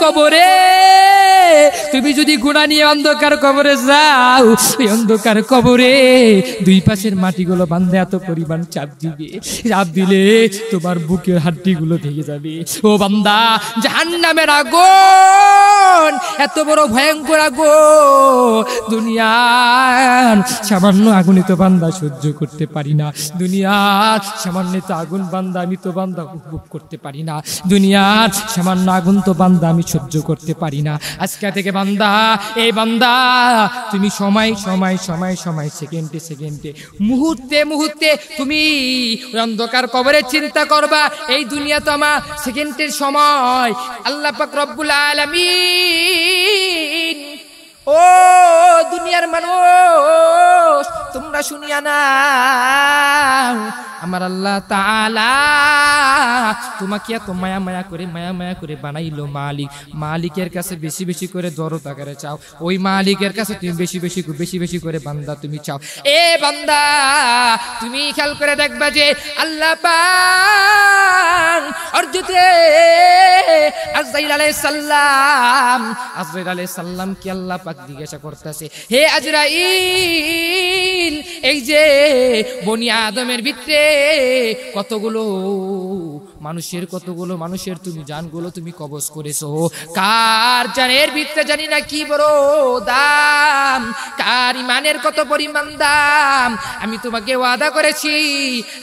কবরে তুমি যদি ঘোড়া নিয়ে অন্ধকার কবরে যাও, ওই অন্ধকার কবরে দুই পাশের মাটিগুলো বান্ধে এত পরিমাণ চাপ দিবে, চাপ দিলে তোমার বুকের হাড্ডিগুলো ভেঙে যাবে। ও বান্দা, জাহান্নামের আগুন এত বড় ভয়ঙ্কর আগুন, দুনিয়ার সামান্য আগুনে তো বান্দা সহ্য করতে পারি না, দুনিয়ার সামান্য তো আগুন বান্দা আমি তো বান্দা উপভোগ করতে পারি না, দুনিয়ার সামান্য আগুন তো বান্দা আমি সহ্য করতে পারি না। আজকে থেকে বান্দা, এই বান্দা তুমি সময় সময় সময় সময় সেকেন্ডে সেকেন্ডে মুহূর্তে মুহূর্তে তুমি অন্ধকার কবরের চিন্তা করবা। এই দুনিয়া তো আমার সেকেন্ডের সময়। আল্লাহ পাক রব্বুল আলামিন, ও দুনিয়ার মানুষ তোমরা শুনিয়া না, আমার আল্লাহ তাআলা তোমাকে এত মায়া মায়া করে বানাইলো মালিক। মালিকের কাছে বেশি বেশি করে দরদ আকারে চাও, ওই মালিকের কাছে তুমি বেশি বেশি করে বান্দা তুমি চাও। এ বান্দা, তুমি খেয়াল করে দেখবা যে আল্লাহ পাক অর্জুতে আজরাইল আলাইহিস সালাম কি আল্লাহ পাক জিজ্ঞাসা করতেছে, হে আজরাইল, এই যে বনি আদমের ভিতরে কতগুলো মানুষের তুমি জানগুলো তুমি কবজ করেছো, কার জানের ভিতরে জানি না কি বড় দাম, কার ইমানের কত পরিমাণ দাম। আমি তোমাকে ওয়াদা করেছি,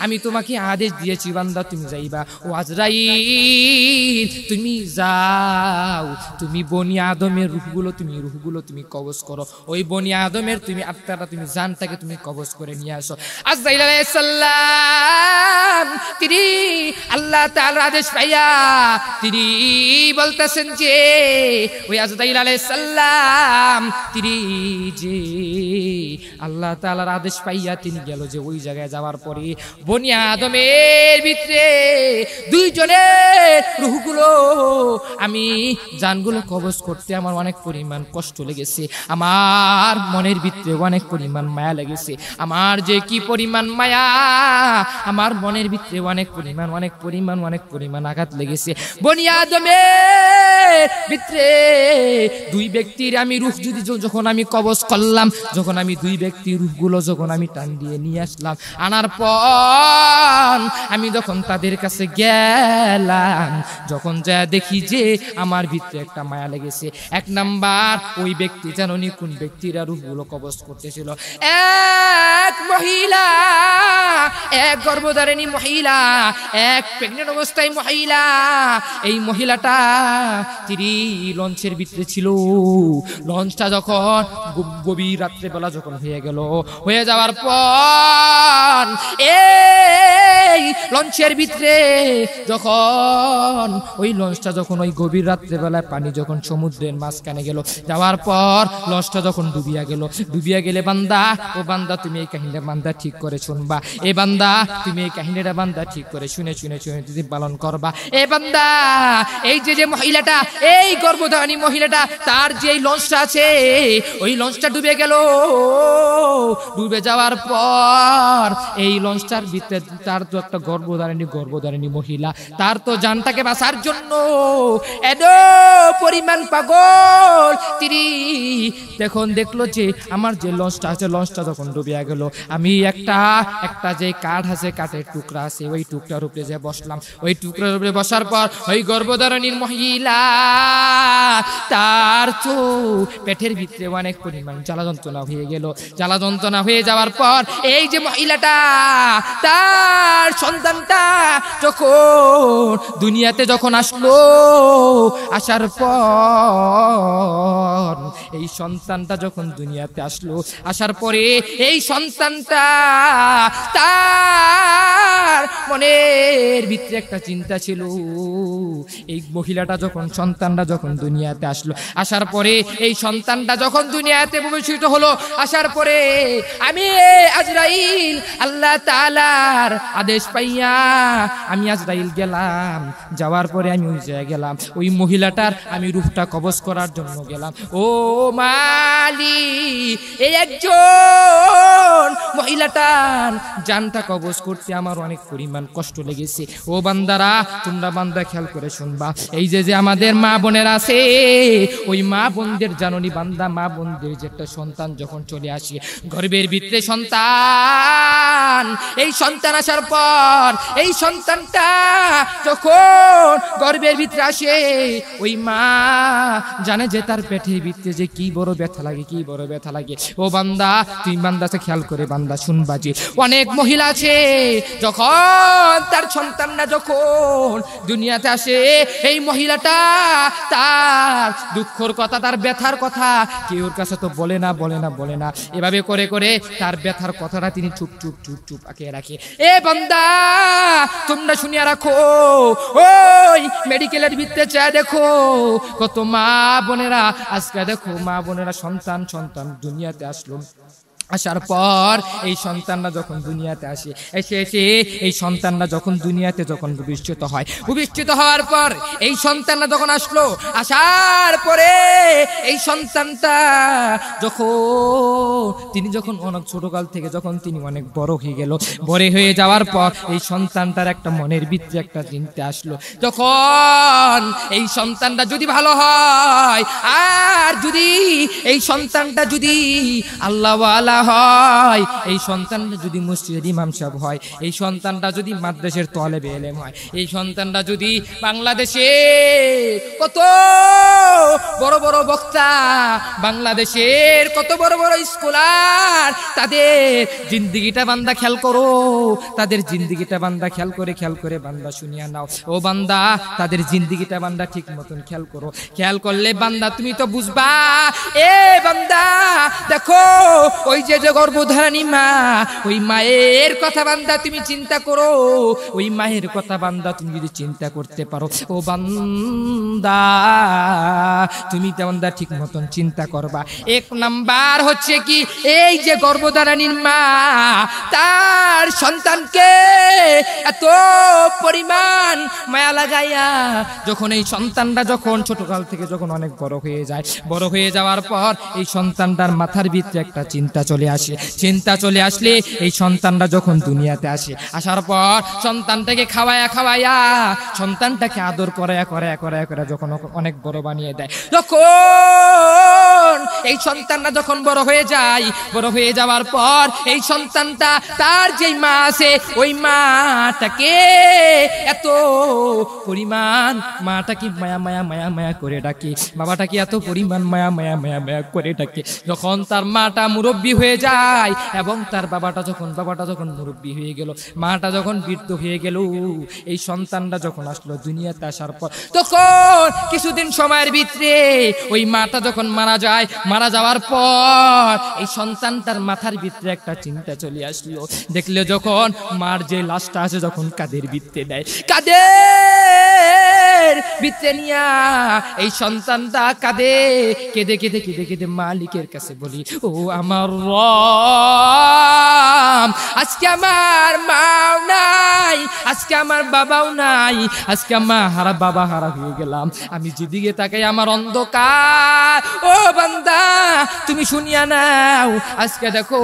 আমি তোমাকে আদেশ দিয়েছি বান্দা তুমি যাইবা। ও আজরাইল, তুমি যাও, তুমি বনি আদমের রূহগুলো তুমি কবজ করো, ওই বনি আদমের তুমি আত্মাটা তুমি জানটাকে তুমি কবজ করে নিয়ে আসো। আজরাইল আলাইহিস সালাম তিনি আল্লাহ তাআলার আদেশ পাইয়া তিনি বলতেছেন যে ওই আজরাইল আলাইহিস সালাম তিনি যে আল্লাহ তাআলার আদেশ পাইয়া তিনি গেল যে ওই জায়গায় যাওয়ার পরে বনি আদমের ভিতরে দুইজনের রূহগুলো আমি জানগুলো কবজ করতে আমার অনেক পরিমাণ কষ্ট লেগেছে, আমার মনের ভিতরে অনেক পরিমাণ মায়া লেগেছে, আমার যে কি পরিমাণ মায়া, আমার মনের ভিতরে অনেক পরিমাণ আঘাত লেগেছে। বনি আদমের ভিতরে দুই ব্যক্তির আমি রূহ যখন আমি কবজ করলাম, যখন আমি দুই ব্যক্তির রূহগুলো যখন আমি টান দিয়ে নিয়ে আসলাম, আনার পর আমি যখন তাদের কাছে গেলাম, যখন যা দেখি যে আমার ভিতরে একটা মায়া লেগেছে। এক নাম্বার, ওই ব্যক্তি জানি কোন ব্যক্তিরা রূহগুলো কবজ করতেছিল, এক মহিলা, এক গর্ভধারিণী মহিলা, এক প্রেগনেন্ট অবস্থায় মহিলা। এই মহিলাটা তিনি লঞ্চের ভিতরে ছিল, লঞ্চটা যখন গভীর রাত্রে বেলা যখন হয়ে যাওয়ার পর এই লঞ্চের ভিতরে যখন ওই লঞ্চটা যখন ওই গভীর রাত্রে বেলায় পানি যখন সমুদ্রের মাঝখানে গেল, যাওয়ার পর লঞ্চটা যখন ডুবিয়া গেলে বান্দা, ও বান্দা তুমি এই কাহিনীটা বান্দা ঠিক করে শুনবা, এ বান্দা তুমি এই কাহিনীটা বান্দা ঠিক করে শুনে যদি পালন করবা। এ বান্দা, এই যে মহিলাটা, এই গর্ভধারিণী মহিলাটা, তার যে লঞ্চটা আছে ওই লঞ্চটা ডুবে গেল, ডুবে যাওয়ার পর এই লঞ্চটার ভিতরে তার তো একটা গর্ভধারিণী মহিলা, তার তো জানটাকে বাঁচার জন্য এত পরিমাণ পাগল তিনি দেখুন দেখলো যে আমার যে লঞ্চটা আছে, লঞ্চটা যখন ডুবিয়া গেল, আমি একটা যে কাঠ আছে, কাঠের টুকরা আছে, ওই টুকরার উপরে যে বসলাম, ওই টুকরার উপরে বসার পর ওই গর্ভধারিণীর মহিলা তার তো পেটের ভিতরে অনেক পরিমাণ জ্বালা যন্ত্রণা হয়ে গেল। জ্বালা যন্ত্রণা হয়ে যাওয়ার পর এই যে মহিলাটা তার সন্তানটা যখন দুনিয়াতে যখন আসলো, আসার পর এই সন্তানটা যখন দুনিয়াতে আসলো, আসার পরে এই সন্তানটা তার মনের ভিতরে একটা চিন্তা ছিল, এই মহিলাটা যখন সন্তানটা যখন দুনিয়াতে আসলো, আসার পরে এই সন্তানটা যখন দুনিয়াতে ভূমিষ্ঠিত হলো, আসার পরে আমি আজরাইল আল্লাহ তাআলার আদেশ পাইয়া আমি আজরাইল গেলাম, যাওয়ার পরে আমি ওই জায়গায় গেলাম, ওই মহিলাটার আমি রূহটা কবজ করার জন্য গেলাম। ও মালিক, এই একজন মহিলাটার জানটা কবজ করতে আমার অনেক পরিমাণ কষ্ট লেগেছে। ও বান্দারা, তোমরা বান্দা খেয়াল করে শুনবা, এই যে আমাদের মা বোনের আছে, ওই মা বোনদের জাননি বান্দা, মা বোনদের যে একটা সন্তান যখন চলে আসে গর্ভের ভিতরে সন্তান, এই সন্তান আসার পর এই সন্তানটা যখন গর্ভের ভিতরে আসে ওই মা জানে যে তার পেটের ভিতরে যে কি বড় ব্যথা লাগে, কি বড় ব্যথা লাগে। ও বান্দা তুই বান্দাকে খেয়াল করে বান্দা শুনবা যে অনেক মহিলা আছে যখন তার সন্তানটা যখন দুনিয়াতে আসে এই মহিলাটা তার দুঃখর কথা, তার ব্যথার কথা কেউর কাছে তো বলে না, বলে না, বলে না। এভাবে করে করে তার ব্যথার কথাটা তিনি চুপ চুপ চুপ চুপ আঁকিয়ে রাখে। এ বান্দা তোমরা শুনিয়া রাখো, ওই মেডিকেলের ভিতরে চায় দেখো কত মা বোনেরা, আজকে দেখো মা বোনেরা সন্তান সন্তান দুনিয়াতে আসলো, আসার পর এই সন্তানরা যখন দুনিয়াতে আসে, এসে এসে এই সন্তানরা যখন দুনিয়াতে যখন ভূমিষ্ঠিত হয়, ভূমিষ্ঠিত হওয়ার পর এই সন্তানরা যখন আসলো, আসার পরে এই সন্তানটা যখন তিনি যখন অনেক ছোটকাল থেকে যখন তিনি অনেক বড় হয়ে গেল, বড় হয়ে যাওয়ার পর এই সন্তানটার একটা মনের ভিতরে একটা চিন্তা আসলো, যখন এই সন্তানটা যদি ভালো হয় আর যদি এই সন্তানটা যদি আল্লাহওয়ালা হয়, এই সন্তানটা যদি মসজিদের ইমাম সাহেব হয়, এই সন্তানটা যদি মাদ্রাসার তালেবে ইলম হয়, এই সন্তানটা যদি বাংলাদেশে কত বড় বড় বক্তা, বাংলাদেশের কত বড় বড় স্কলার, তাদের জিন্দেগিটা বান্দা খেয়াল করো, তাদের জিন্দেগিটা বান্দা খেয়াল করে বান্দা শুনিয়া নাও। ও বান্দা তাদের জিন্দেগিটা বান্দা ঠিক মতন খেয়াল করো, খেয়াল করলে বান্দা তুমি তো বুঝবা। এ বান্দা দেখো ওই যে গর্ভধারিণী মা, ওই মায়ের কথা বান্দা তুমি চিন্তা করো, ওই মায়ের কথা বান্দা তুমি যদি চিন্তা করতে পারো, ও বান্দা তুমি বান্দা ঠিক মতন চিন্তা করবা। এক নাম্বার হচ্ছে কি, এই যে গর্ভধারিণীর মা তার সন্তানকে এত পরিমাণ মায়া লাগাইয়া যখন এই সন্তানটা যখন ছোটকাল থেকে যখন অনেক বড় হয়ে যায়, বড় হয়ে যাওয়ার পর এই সন্তানটার মাথার ভিতরে একটা চিন্তা চলে আসে, চিন্তা চলে আসলে এই সন্তানটা যখন দুনিয়াতে আসে, আসার পর সন্তানটাকে খাওয়ায়া সন্তানটাকে আদর করে যখন অনেক বড় বানিয়ে দেয়, তখন এই সন্তানটা যখন বড় হয়ে যায়, বড় হয়ে যাওয়ার পর এই সন্তানটা তার যেই মা আছে ওই মাটাকে এত পরিমাণ মাটাকে মায়া মায়া মায়া মায়া করে ডাকে, বাবাটাকে এত পরিমাণ মায়া মায়া মায়া মায়া করে ডাকে। যখন তার মাটা মুরব্বী হয়ে যায় এবং তার বাবাটা যখন মুরব্বী হয়ে গেল, মাটা যখন বৃদ্ধ হয়ে গেল, এই সন্তানটা যখন আসলো দুনিয়াতে আসার পর, তখন কিছুদিন সময়ের ভিতরে ওই মাটা যখন মারা যায়, মারা যাওয়ার পর এই সন্তানটার মাথার ভিতরে একটা চিন্তা চলে আসলো, দেখলে যখন মার যে লাশটা আছে যখন কাদের ভিতরে দেয়, কাদের ভিতরে নিয়া এই সন্তানটা কাঁদে, কেঁদে কেঁদে কেঁদে কেঁদে মালিকের কাছে বলি, ও আমার রব, আজকে আমার মাও নাই, আজকে আমার বাবাও নাই, আজকে মা হারা বাবা হারা হয়ে গেলাম, আমি যেদিকে তাকাই আমার অন্ধকার। ও বান্দা তুমি শুনিয়া নাও, আজকে দেখো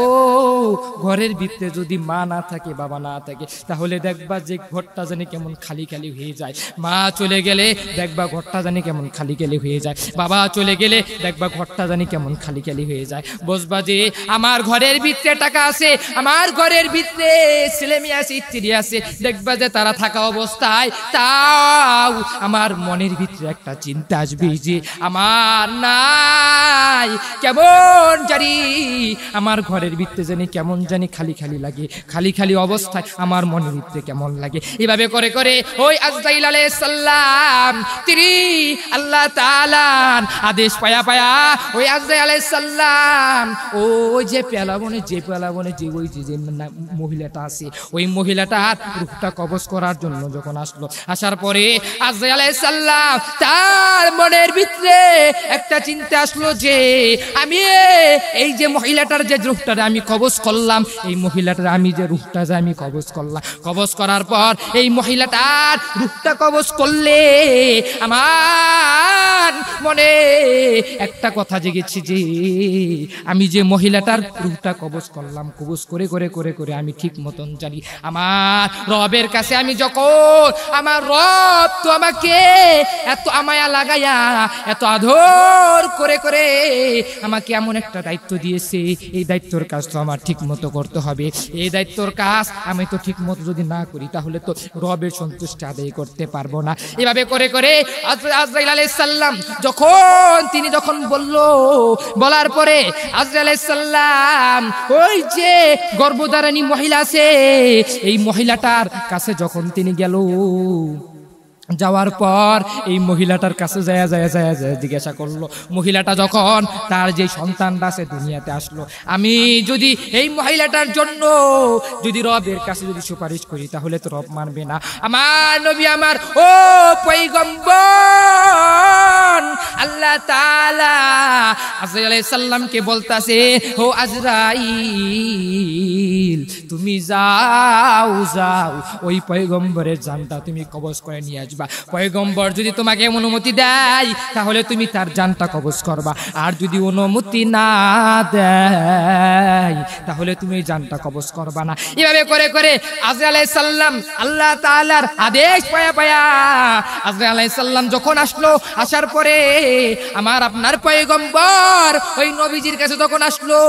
ঘরের ভিতরে যদি মা না থাকে, বাবা না থাকে, তাহলে দেখবা যে ঘরটা জানি কেমন খালি খালি হয়ে যায়। মা চলে গেলে দেখবা ঘরটা জানি কেমন খালি খালি হয়ে যায়, বাবা চলে গেলে দেখবা ঘরটা জানি কেমন খালি খালি হয়ে যায়। বসবা যে আমার ঘরের ভিতরে টাকা আছে, আমার ঘরের ভিতরে ছেলে মেয়ে আছে, স্ত্রী আছে, দেখবা যে তারা থাকা অবস্থায় তাও আমার মনের ভিতরে একটা চিন্তা আসবে যে আমার নাই, কেমন জানি আমার ঘরের ভিতরে জানি কেমন জানি খালি খালি লাগে, খালি খালি অবস্থায় আমার মনের ভিতরে কেমন লাগে। এভাবে করে করে ওই আজরাইল আলাইহিস সালাম তিনি আল্লাহ তাআলার আদেশ পায়া পায়া ওই আজরাইল আলাইহিস সালাম ওই যে পেলাবনে যে ওই যে মহিলাটা আছে, ওই মহিলাটার রূহটা কবজ করার জন্য যখন আসলো, আসার পরে আজরাইল আলাইহিস সালাম তার মনের ভিতরে একটা চিন্তা আসলো যে আমি এই যে মহিলাটার যে রূহটা আমি কবজ করলাম, এই মহিলাটার আমি যে রূহটা যে আমি কবজ করলাম, কবজ করার পর এই মহিলাটার রূহটা কবজ করলে আমার মনে একটা কথা জেগেছে যে আমি যে মহিলাটার রূহটা কবজ করলাম, কবজ করে করে করে করে আমি ঠিক মতন জানি আমার রবের কাছে আমি যখন আমার রব তো আমাকে এত আমায়া লাগাইয়া এত আদর করে করে আমাকে এমন একটা দায়িত্ব দিয়েছে, এই দায়িত্বর কাজ তো আমার ঠিক মতো করতে হবে। এই দায়িত্বর কাজ আমি তো ঠিক মতো যদি না করি তাহলে তো রবের সন্তুষ্টি আদায় করতে পারবো না। এভাবে করে করে আজরাইল আলাইহিস সালাম যখন বলার পরে আজরাইল আলাইহিস সালাম ওই যে গর্ভধারিণী মহিলা আছে এই মহিলাটার কাছে যখন তিনি গেল, যাওয়ার পর এই মহিলাটার কাছে যায় জিজ্ঞাসা করলো, মহিলাটা যখন তার যে সন্তানটা আছে দুনিয়াতে আসলো, আমি যদি এই মহিলাটার জন্য যদি রবের কাছে যদি সুপারিশ করি তাহলে তো রব মানবে না। আমার নবী আমার ও পয়গম্বর আল্লাহ তাআলা আজরাইল আলাইহিস সালামকে বলতাছে, ও আজরাইল তুমি যাও ওই পয়গম্বরের জানটা তুমি কবজ করে নিয়ে আসবে। পয়গম্বর যদি তোমাকে অনুমতি দেয় তাহলে তুমি তার জানটা কবজ করবা, আর যদি অনুমতি না দেয় তাহলে তুমি জানটা কবজ করবা না। এভাবে করে করে আজরাইল আলাইহিস সালাম আল্লাহ তাআলার আদেশ পায়া আজরাইল আলাইহিস সালাম যখন আসলো, আসার পরে আমার আপনার পয়গম্বর ওই নবীজির কাছে যখন আসলো,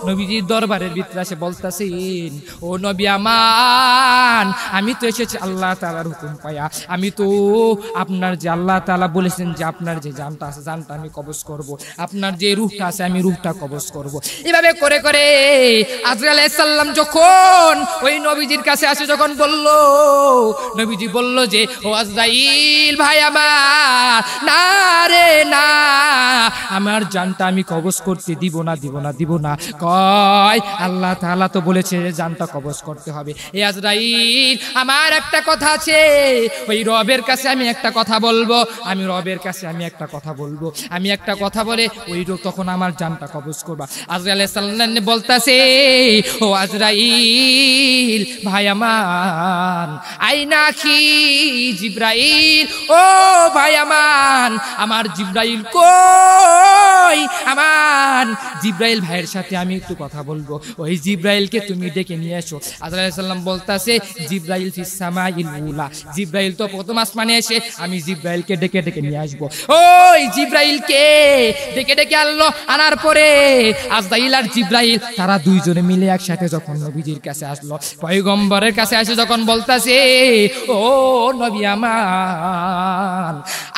নবীজির দরবারের ভিতরে এসে বলতাছেন, ও নবী আমার আমি তো এসেছি আল্লাহ তাআলার হুকুম পায়া, আমি তো আপনার যে আল্লাহ তাআলা বলেছেন যে আপনার যে জানটা আছে জানটা আমি কবজ করব, আপনার যে রূহটা আছে আমি রূহটা কবজ করব। এভাবে করে করে আজরাইল আলাইহিস সালাম যখন ওই নবীজির কাছে আসে, যখন নবীজি বলল যে ও আজরাইল ভাই আমার, না রে না, আমার জানটা আমি কবজ করতে দিব না। কয় আল্লাহ তাআলা তো বলেছে জানটা কবজ করতে হবে। এই আজরাইল আমার একটা কথা আছে, ওই রবের কাছে আমি একটা কথা বলবো, আমি একটা কথা বলে ওই রোগ তখন আমার জানটা কবজ করবা। আজরাইল আলাইহিস সালাম বলতাছে, ও আজরাইল ভাই আমার, আইনাখি জিবরাইল, ও ভাই আমার জিবরাইল কই? আমার জিবরাইল ভাইয়ের সাথে আমি একটু কথা বলবো, ওই জিবরাইলকে তুমি ডেকে নিয়ে এসো। আজরাইল আলাইহিস সালাম বলতাছে, জিবরাইল ফিস সামাইল উলা, জিবরাইল তো প্রথম আসমানে এসে, আমি জিবরাইলকে ডেকে ডেকে নিয়ে আসবো। ওই জিবরাইলকে ডেকে ডেকে আনলো, আনার পরে আজরাইল আর জিবরাইল তারা দুইজনে মিলে একসাথে যখন নবীজির কাছে আসলো, পয়গম্বরের কাছে আসে যখন বলতাছে, ও নবী আমার,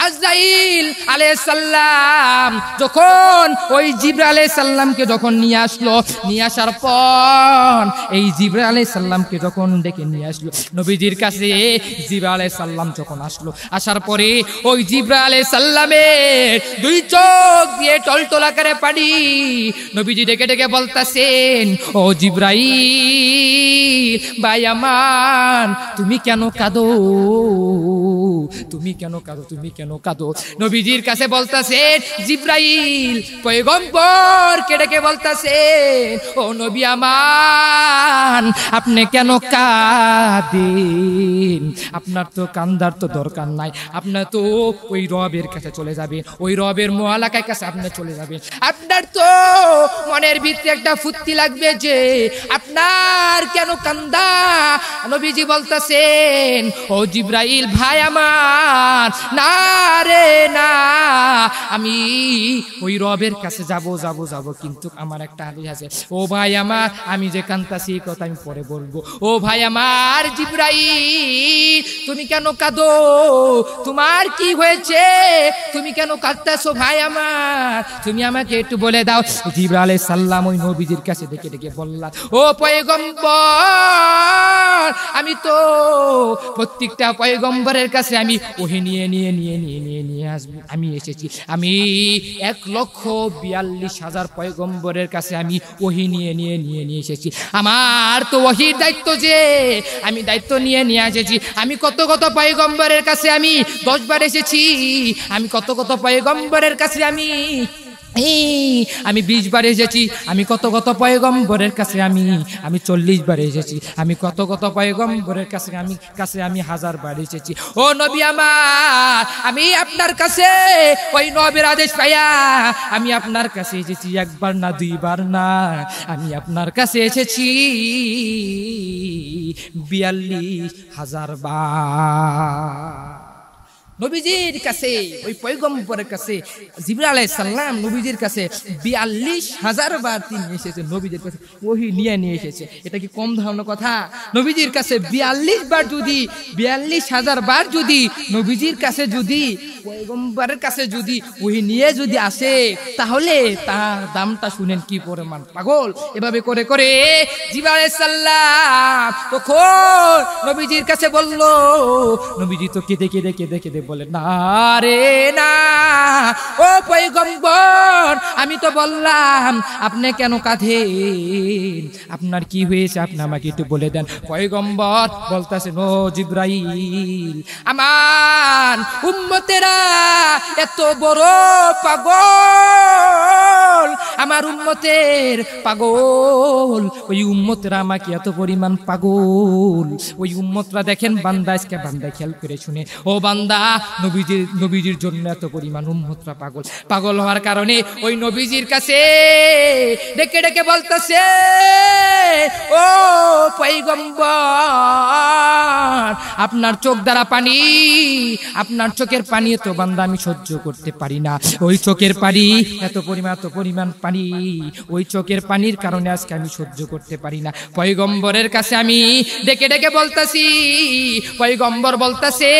আজরাইল আলাইহিস সালাম যখন ওই জিবরাইল আলাইহিস সালামকে যখন নিয়ে আসলো, নিয়ে আসার পর এই জিবরাইল আলাইহিস সালামকে যখন ডেকে নিয়ে আসলো নবীজির কাছে, জিবরাইল আলাইহিস সালাম যখন আসলো, আসার পরে ওই জিবরাইল আলাইহিস সালামের দুই চোখ দিয়ে টলটল আকারে পানি, নবীজি ডেকে ডেকে বলতাছেন, ও জিবরাইল ভাই আমার, তুমি কেন কাঁদো? নবীজির কাছে বলতাছেন, জিবরাইল পয়গম্বরকে ডেকে বলতাছেন, ও নবী আমার, আপনি কেন কাঁদেন? আপনার তো কান্দার তো দরকার নাই, আপনার তো ওই রবের কাছে চলে যাবেন, ওই রবের মোয়ালাকার কাছে আপনি চলে যাবেন। আপনার তো মনের ভিতরে একটা ফুর্তি লাগবে যে আপনার কেন কান্দা? নবীজি বলতাছেন, ও জিবরাইল ভাই আমার, না রে না, আমি ওই রবের কাছে যাব, কিন্তু আমার একটা আদেশ আছে। ও ভাই আমার, আমি যে কান্দাছি এই কথা আমি পরে বলবো। ও ভাই আমার জিবরাইল, তুমি কেন কাঁদো? তোমার কি হয়েছে? তুমি কেন কাঁদতেছো ভাই আমার? তুমি আমাকে একটু বলে দাও। জিবরাইল আলাইহিস সালাম ওই নবীজির কাছে ডেকে ডেকে বললেন, ও পয়গম্বর, আমি তো প্রত্যেকটা পয়গম্বরের কাছে আমি ওহী নিয়ে আসবো, আমি এসেছি, আমি 1,42,000 পয়গম্বরের কাছে আমি ওহী নিয়ে এসেছি। আমার তো ওহীর দায়িত্ব, যে আমি দায়িত্ব নিয়ে এসেছি। আমি কত পয়গম্বরের কাছে আমি 10 বার এসেছি, আমি কত পয়গম্বরের কাছে আমি আমি 20 বার এসেছি, আমি কত কত পয়গম্বরের কাছে আমি 40 বার এসেছি, আমি কত কত পয়গম্বরের কাছে আমি 1000 বার এসেছি। ও নবী আমার, আমি আপনার কাছে ওই নবীর আদেশ পাইয়া আমি আপনার কাছে এসেছি, একবার না 2 বার না, আমি আপনার কাছে এসেছি 42,000 বার। নবীজির কাছে ওই পয়গম্বরের কাছে জিবরাইল আলাইহিস সালাম নবীজির কাছে 42,000 বার তিনি এসেছেন, নবীজির কাছে ওহী নিয়ে এসেছে। এটা কি কম ধারণার কথা? নবীজির কাছে 42,000 বার যদি নবীজির কাছে যদি পয়গম্বরের কাছে যদি ওহী নিয়ে যদি আসে, তাহলে তার দামটা শুনেন কি পরিমাণ। পাগল এভাবে করে করে জিবরাইল আলাইহিস সালাম তখন নবীজির কাছে বলল, নবীজি তো কেঁদে কেঁদে কেঁদে কেঁদে বলে, না রে না, ও পয়গম্বর, আমি তো বললাম, আপনি কেন কাঁদেন? আপনার কি হয়েছে, আপনি আমাকে একটু বলে দেন। পয়গম্বর বলতেছেন, ও জিবরাইল, আমার উম্মতেরা এত বড় পাগল, আমার উম্মতের পাগল, ওই উম্মতেরা আমাকে এত পরিমাণ পাগল, ওই উম্মতরা দেখেন বান্দা, আজকে বান্দা খেয়াল করে শুনে, ও বান্দা, নবীজির জন্য এত পরিমাণ উম্মতরা পাগল। পাগল হওয়ার কারণে ওই নবীজির কাছে ডেকে ডেকে বলতেছে, ও পয়গম্বর, আপনার চোখ দ্বারা পানি, আপনার চোখের পানি এত বান্দা আমি সহ্য করতে পারি না, ওই চোখের পানি এত পরিমাণ পানি, ওই চোখের পানির কারণে আজকে আমি সহ্য করতে পারি না। পয়গম্বরের কাছে আমি ডেকে ডেকে বলতাছি, পয়গম্বর বলতাছে,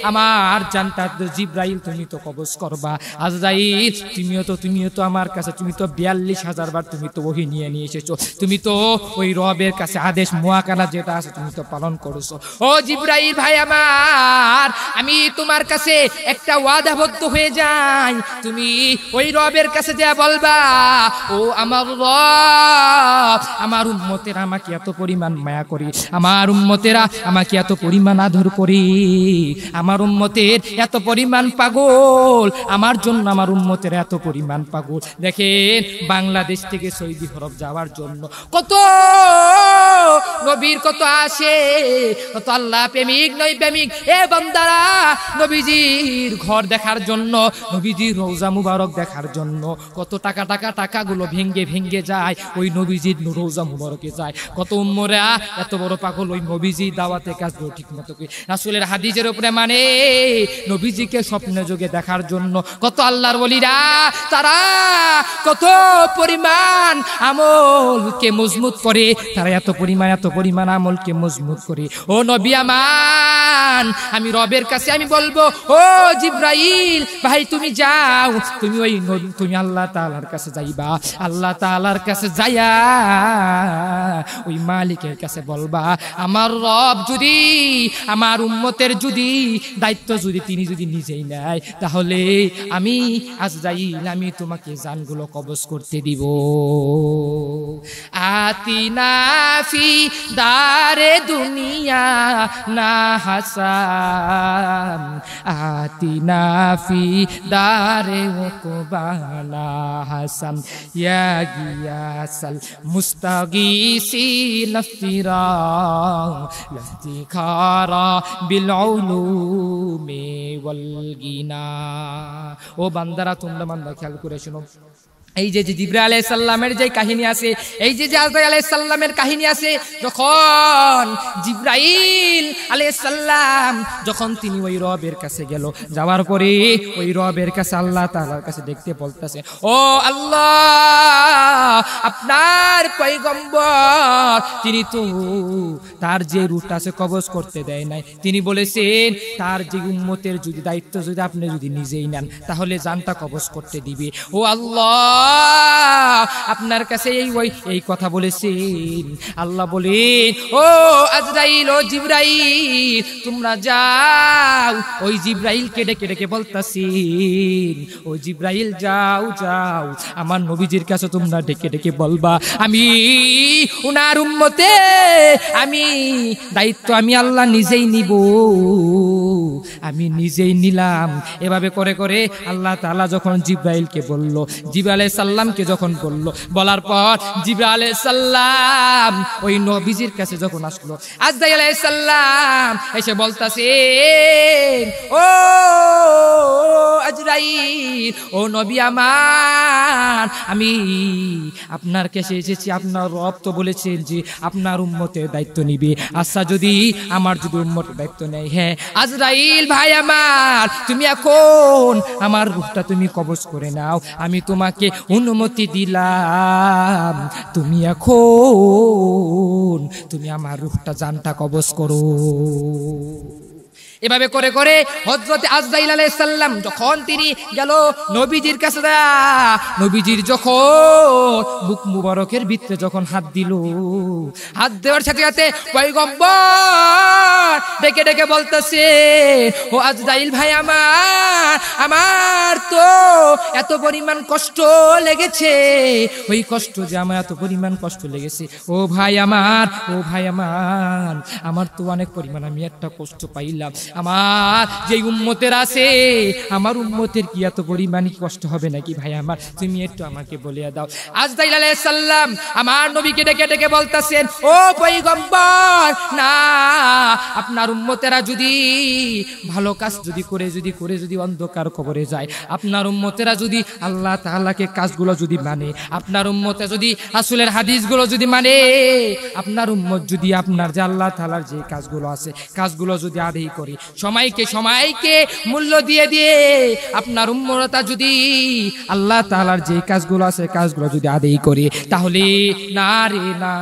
আমার জানটা জিবরাইল তুমি তো কবজ করবা, আজরাইল তুমিও তো আমার কাছে, তুমি তো 42,000 বার তুমি তো ওহী নিয়ে এসেছো, তুমি তো ওই রবের কাছে আদেশ মুআকালা যেটা আছে তুমি তো পালন করেছো। ও জিবরাইল ভাই আমার, আমি তোমার কাছে একটা ওয়াদাবদ্ধ হয়ে যাই, তুমি ওই রবের কাছে যা বলবা, ও আমার রব, আমার উম্মতেরা আমাকে এত পরিমাণ মায়া করে, আমার উম্মতেরা আমাকে এত পরিমাণ আদর করে, আমার উম্মতের এত পরিমাণ পাগল, আমার জন্য আমার উম্মতের এত পরিমাণ পাগল। দেখেন বাংলাদেশ থেকে সৌদি আরব যাওয়ার জন্য কত নবীর কত আসে, কত আল্লাহ প্রেমিক নই প্রেমিক এ বান্দারা নবীজির ঘর দেখার জন্য, নবীজির রওজা মুবারক দেখার জন্য কত টাকাগুলো ভেঙ্গে যায়, ওই নবীজির রওজা মুবারকে যায়। কত উম্মরা এত বড় পাগল, ওই নবীজি দাওয়াতে কাজগুলো ঠিক মতো করে রাসূলের হাদিসের উপরে মানে নবীজিকে স্বপ্নে যোগে দেখার জন্য কত আল্লাহর ওলিরা তারা কত পরিমাণ আমলকে মজবুত করে, তারা এত পরিমাণ আমলকে মজবুত করে। ও নবী আমান, আমি রবের কাছে আমি বলবো, ও জিবরাইল ভাই তুমি যাও, তুমি আল্লাহ তাআলার কাছে যাইবা, আল্লাহ তাআলার কাছে যাইয়া ওই মালিকের কাছে বলবা, আমার রব যদি আমার উম্মতের যদি দায়িত্ব তিনি যদি নিজেই নেয়, তাহলে আমি আজরাইল আমি তোমাকে জানগুলো কবজ করতে দিব। আতিনা ফি দারে দুনিয়া না হাসান, আতিনা ফি দারে ওকবানা হাসান, ইয়া গিয়াসাল মুস্তাগীসিন ফিরা লাফতিখারা বিল উলুমি ওয়াল গিনা। ও বান্দারা, তোমরা বান্দা খেয়াল করে শোনো, এই যে জিবরাইল আলাইহিস সালামের যে কাহিনী আছে, এই যে আজরাইল আলাইহিস সালামের কাহিনী আছে, যখন জিবরাইল আলাইহিস সালাম যখন তিনি ওই রবের কাছে গেল, যাওয়ার পরে ওই রবের কাছে আল্লাহ তাআলার কাছে দেখতে বলতেছে, ও আল্লাহ, আপনার পয়গম্বর তিনি তো তার যে রূহটা আছে কবজ করতে দেয় নাই, তিনি বলেছেন তার যে উম্মতের যদি দায়িত্ব যদি আপনি যদি নিজেই নেন, তাহলে জানটা কবজ করতে দিবে। ও আল্লাহ, আপনার কাছে এই কথা বলেছেন। আল্লাহ বলেন, ও আজরাইল, ও জিবরাইল, তোমরা যাও। ওই জিবরাইলকে ডেকে ডেকে বলতাছেন, ও জিবরাইল যাও যাও, আমার নবীজির কাছে তোমরা ডেকে ডেকে বলবা, আমি উনার উম্মতে, আমি দায়িত্ব আমি আল্লাহ নিজেই নিব, আমি নিজেই নিলাম। এভাবে করে করে আল্লাহ তাআলা যখন জিবরাইলকে বলল, জিবরাইল আলাইহিস সালামকে যখন বলল, বলার পর জিবরাইল আলাইহিস সালাম ওই নবীজির কাছে যখন আসলো, আজরাইল আলাইহিস সালাম এসে বলতাছে, ও আজরাইল, ও নবী আমার, আমি আপনার কাছে এসেছি। আপনার রব তো বলেছেন যে আপনার উম্মতের দায়িত্ব নিবে। আচ্ছা, যদি আমার যদি উম্মতের দায়িত্ব নেই, হ্যাঁ আজরাইল ভাই আমার, তুমি এখন আমার রূহটা তুমি কবজ করে নাও, আমি তোমাকে অনুমতি দিলাম, তুমি এখন তুমি আমার রূহটা জানটা কবজ করো। এভাবে করে করে হযরত আজরাইল আলাইহিস সালাম যখন তিনি গেল নবীজির কাছে, নবীজির যখন বুক মুবারকের ভিতরে যখন হাত দিল, হাত দেওয়ার সাথে সাথে পয়গম্বর ডেকে ডেকে বলতেছে, ও আজরাইল ভাই আমার, আমার তো এত পরিমাণ কষ্ট লেগেছে, ওই কষ্ট যে আমার এত পরিমাণ কষ্ট লেগেছে, ও ভাই আমার, ও ভাই আমার, আমার তো অনেক পরিমাণ আমি একটা কষ্ট পাইলাম। আমার যে উম্মতের আছে, আমার উম্মতের কি এত পরিমাণ কষ্ট হবে নাকি ভাই আমার, তুমি একটু আমাকে বলে দাও। আজরাইল আলাইহিস সালাম আমার নবীকে ডেকে ডেকে বলতেছেন, ও পয়গম্বর, না, আপনার উম্মতেরা যদি ভালো কাজ যদি করে যদি অন্ধকার কবরে যায়, আপনার উম্মতেরা যদি আল্লাহ তাআলাকে কাজগুলো যদি মানে, আপনার উম্মতে যদি রাসূলের হাদিসগুলো যদি মানে, আপনার উম্মত যদি আপনার যে আল্লাহ তাআলার যে কাজগুলো আছে কাজগুলো যদি আদায় করে, সময়কে মূল্য দিয়ে দিয়ে আপনার উম্মতরা যদি আল্লাহ তাআলার যে কাজগুলো আছে কাজগুলো যদি আদায় করে, তাহলে না রে না,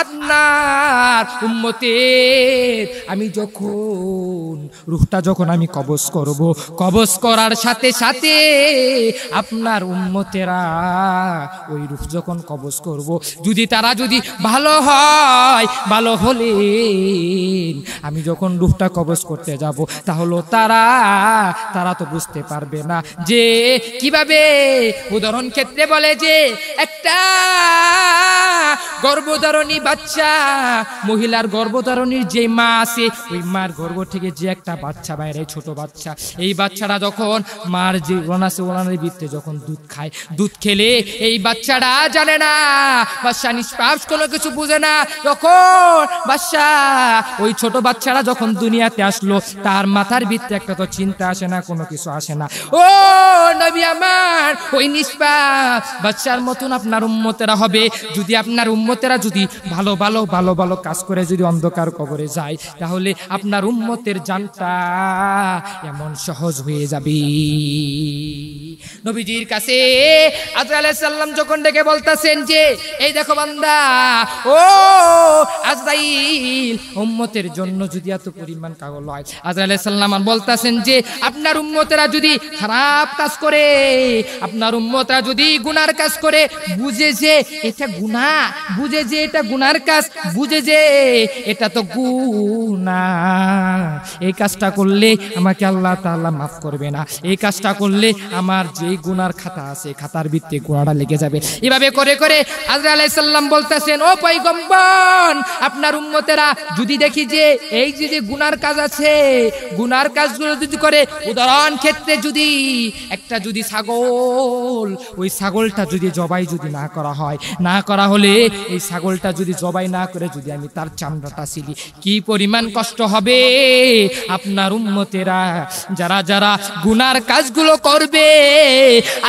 আপনার উম্মতের আমি যখন রূহটা যখন আমি কবজ করব, কবজ করার সাথে সাথে আপনার উম্মতেরা ওই রূহ যখন কবজ করব, যদি তারা যদি ভালো হয়, ভালো হলে আমি যখন রূহটা কবজ করতে যাব, তাহলে তারা তো বুঝতে পারবে না যে কিভাবে, উদাহরণ ক্ষেত্রে বলে যে একটা গর্ভধারণী বাচ্চা, মহিলার গর্ভধারণীর যে মা আছে, ওই মার গর্ভ থেকে যে একটা বাচ্চা বাইরে, ছোট বাচ্চা, এই বাচ্চাটা যখন মার যে ওনার ভিতরে যখন দুধ খায়, দুধ খেলে এই বাচ্চাটা জানে না, বাচ্চা নিষ্পাপ কোনো কিছু বুঝে না, তখন বাচ্চা ওই ছোট বাচ্চারা যখন দুনিয়াতে আসলো, তার মাথার ভিতরে একটা তো চিন্তা আসে না, কোনো কিছু আসে না। ও নবী আমার, ওই নিষ্পাপ বাচ্চার মতন আপনার উম্মতেরা হবে, যদি আপনার উম্মতেরা যদি ভালো ভালো ভালো ভালো কাজ করে যদি অন্ধকার কবরে যায়, তাহলে আপনার উম্মতের জানটা এমন সহজ হয়ে যাবে। নবীজির কাছে আজরাইল আলাইহিস সালাম যখন ডেকে বলতাছেন যে, এই দেখো বান্দা, ও আজরাইল, উম্মতের জন্য যদি এত পরিমাণ কাগজ হয়, আজরাইল আলাইহিস সালাম বলতাছেন যে আপনার উম্মতেরা যদি খারাপ কাজ করে, আপনার উম্মতরা যদি গুনার কাজ করে, বুঝে যে এটা গুনাহ, বুঝে যে এটা গুনার কাজ, বুঝে যে এটা তো গুনাহ, এই কাজটা করলে আমাকে আল্লাহ তাআলা মাফ করবে না, এই কাজটা করলে আমার যে গুনার খাতা আছে খাতার ভিতরে গুনাহটা লেগে যাবে। এভাবে করে করে আজরাইল আলাইহিস সালাম বলতেছেন, ও পয়গম্বর, আপনার উম্মতেরা যদি দেখি যে এই যে গুনার কাজ আছে, গুনার কাজগুলো যদি করে, উদাহরণ ক্ষেত্রে যদি একটা যদি ছাগল, ওই ছাগলটা যদি জবাই যদি না করা হয়, না করা হলে এই ছাগলটা যদি জবাই না করে যদি আমি তার চামড়াটা ছিলি, কি পরিমাণ কষ্ট হবে। আপনার উম্মতেরা যারা যারা গুনার কাজগুলো করবে,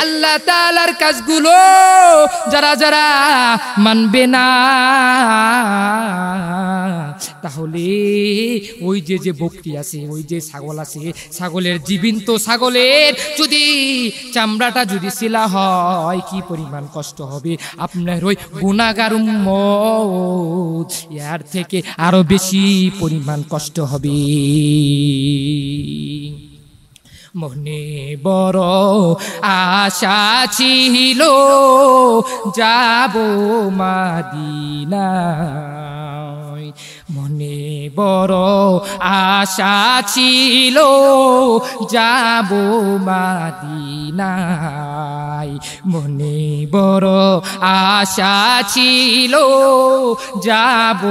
আল্লাহ তাআলার কাজগুলো যারা যারা মানবে না, তাহলে ওই যে বকরি আছে, ওই যে ছাগল আছে, ছাগলের জীবিত ছাগলের যদি চামড়াটা যদি ছিলা হয়, কি পরিমাণ কষ্ট হবে। আপনার ওই গুনাহগার উম্মত এর থেকে আরো বেশি পরিমাণ কষ্ট হবে। মনে বড় আশা ছিল যাব মদিনায়, মনে বড় আশা ছিল যাব মদিনায়, মনে বড় আশা ছিল যাব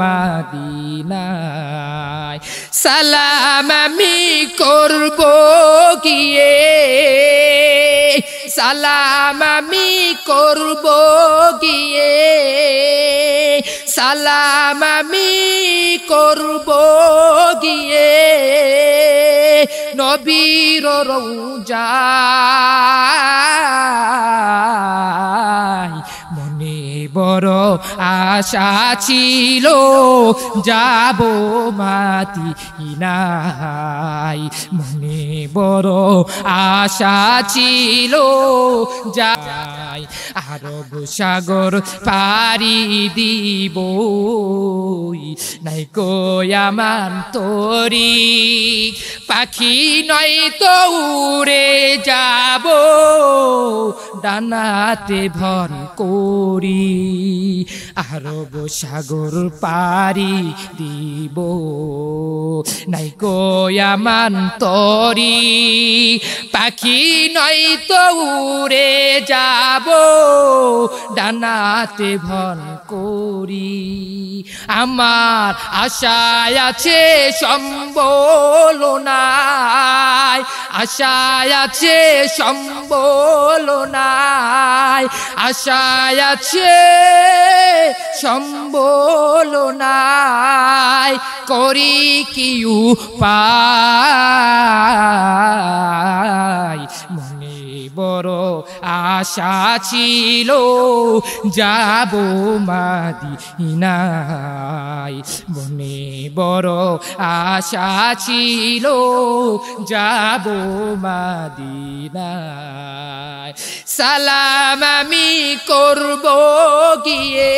মদিনায়। সালাম আমি করব গিয়ে, সালাম আমি করব গিয়ে, সালাম আমি করব গিয়ে নবীর রওজায়। মনে বড় আশা ছিল যাব মদিনায়, মনে বড় আশা ছিল যাই। আরব সাগর পাড়ি দিব নাই কো আমার তরি, পাখি নয় তো উড়ে যাব ডানাতে ভর করি। আরব সাগর পাড়ি দিব নাই কো আমার তরি, পাখি নয় তো উড়ে যাব ডানাতে ভর করি। আমার আশায় আছে সম্বল নাই, আশায় আছে সম্বল নাই, আশায় আছে সম্বল নাই, করি কি উপায়। মনে বড় আশা ছিল যাব মদিনায়, মনে বড় আশা ছিল যাব মদিনায়। সালাম আমি করব গিয়ে,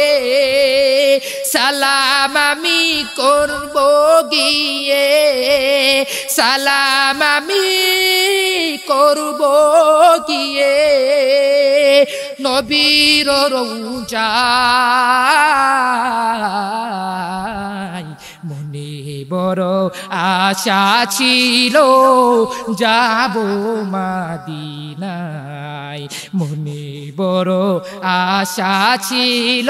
সালাম আমি করব গিয়ে, সালাম আমি করব গিয়ে নবীর রওজায়। মনে বড় আশা ছিল যাব মদিনায়, মনে বড় আশা ছিল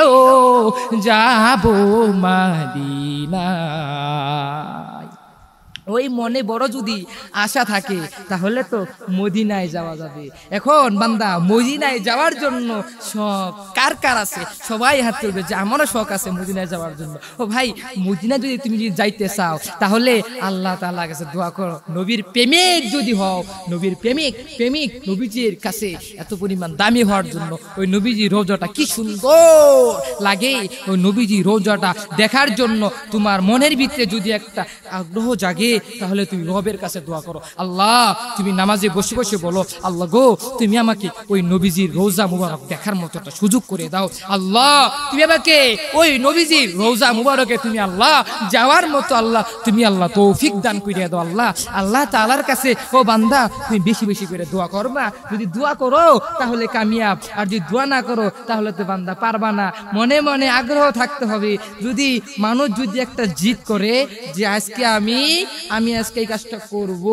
যাব মদিনায়। ওই মনে বড় যদি আশা থাকে তাহলে তো মদিনায় যাওয়া যাবে। এখন বান্দা মদিনায় যাওয়ার জন্য শখ কার কার আছে? সবাই হাত তুলবে যে আমারও শখ আছে মদিনায় যাওয়ার জন্য। ও ভাই, মদিনা যদি তুমি যাইতে চাও তাহলে আল্লাহ তাআলার কাছে দোয়া করো, নবীর প্রেমিক যদি হও, নবীর প্রেমিক নবীজির কাছে এত পরিমাণ দামি হওয়ার জন্য। ওই নবীজি রওজাটা কি সুন্দর লাগে, ওই নবীজি রওজাটা দেখার জন্য তোমার মনের ভিতরে যদি একটা আগ্রহ জাগে তাহলে তুমি রবের কাছে দোয়া করো। আল্লাহ, তুমি নামাজে বসে বসে বলো, আল্লাহ গো তুমি আমাকে ওই নবীজির রওজা মুবারক দেখার মতো একটা সুযোগ করে দাও। আল্লাহ, তুমি আমাকে ওই নবীজির রওজা মুবারকে তুমি আল্লাহ যাওয়ার মতো আল্লাহ তুমি আল্লাহ তৌফিক দান করে দাও। আল্লাহ, আল্লাহ তাআলার কাছে ও বান্দা তুমি বেশি বেশি করে দোয়া করবা। যদি দোয়া করো তাহলে কামিয়াব, আর যদি দোয়া না করো তাহলে তো বান্দা পারবা না। মনে মনে আগ্রহ থাকতে হবে। যদি মানুষ যদি একটা জিদ করে যে আজকে আমি আজকে এই কাজটা করব,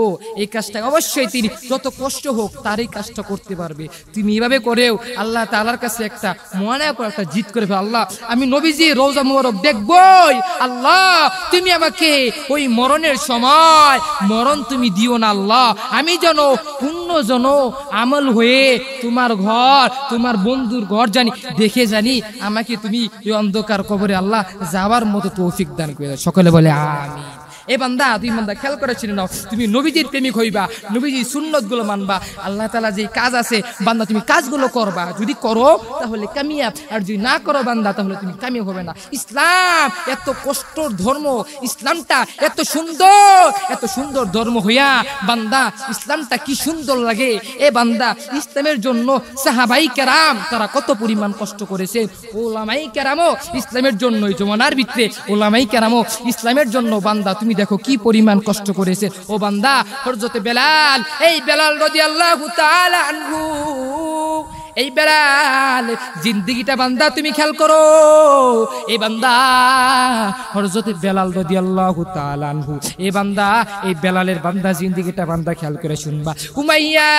এই কাজটা অবশ্যই তিনি যত কষ্ট হোক তার এই কাজটা করতে পারবে। তুমি এভাবে করেও আল্লাহ তাআলার কাছে একটা মনে করে একটা জিদ করে, আল্লাহ আমি নবীজি রওজা মুবারক দেখবই, আল্লাহ তুমি আমাকে ওই মরণের সময় মরণ তুমি দিও না। আল্লাহ আমি যেন পূর্ণ জন আমল হয়ে তোমার ঘর তোমার বন্ধুর ঘর জানি দেখে জানি আমাকে তুমি এই অন্ধকার কবরে আল্লাহ যাওয়ার মতো তৌফিক দান করে দাও। সকলে বলে আমিন। এ বান্দা, তুই বান্দা খেয়াল করে চিনে নাও, তুমি নবীজির প্রেমিক হইবা, নবীজির সুন্নত গুলো মানবা। আল্লাহ তাআলা যে কাজ আছে বান্দা তুমি কাজগুলো করবা। যদি করো তাহলে কামিয়াব, আর যদি না করো বান্দা তাহলে তুমি কামিয়াব হবে না। ইসলাম এত কষ্টর ধর্ম, ইসলামটা এত সুন্দর ধর্ম হইয়া বান্দা ইসলামটা কি সুন্দর লাগে। এ বান্দা, ইসলামের জন্য সাহাবাই কেরাম তারা কত পরিমাণ কষ্ট করেছে, ওলামাই কেরামও ইসলামের জন্য জমানার ভিতরে ওলামাই কেরামও ইসলামের জন্য বান্দা তুমি দেখো কি পরিমাণ কষ্ট করেছে ও বান্দা হযরতে বেলাল এই বেলাল রাদিয়াল্লাহু তাআলা আনহু এই বেলাল জিন্দেগিটা বান্দা তুমি খেয়াল করো এই বান্দা হযরত বেলাল রাদিয়াল্লাহু তাআলা আনহু এই বান্দা এই বেলালের বান্দা জিন্দেগিটা বান্দা খেয়াল করে শুনবা উমাইয়া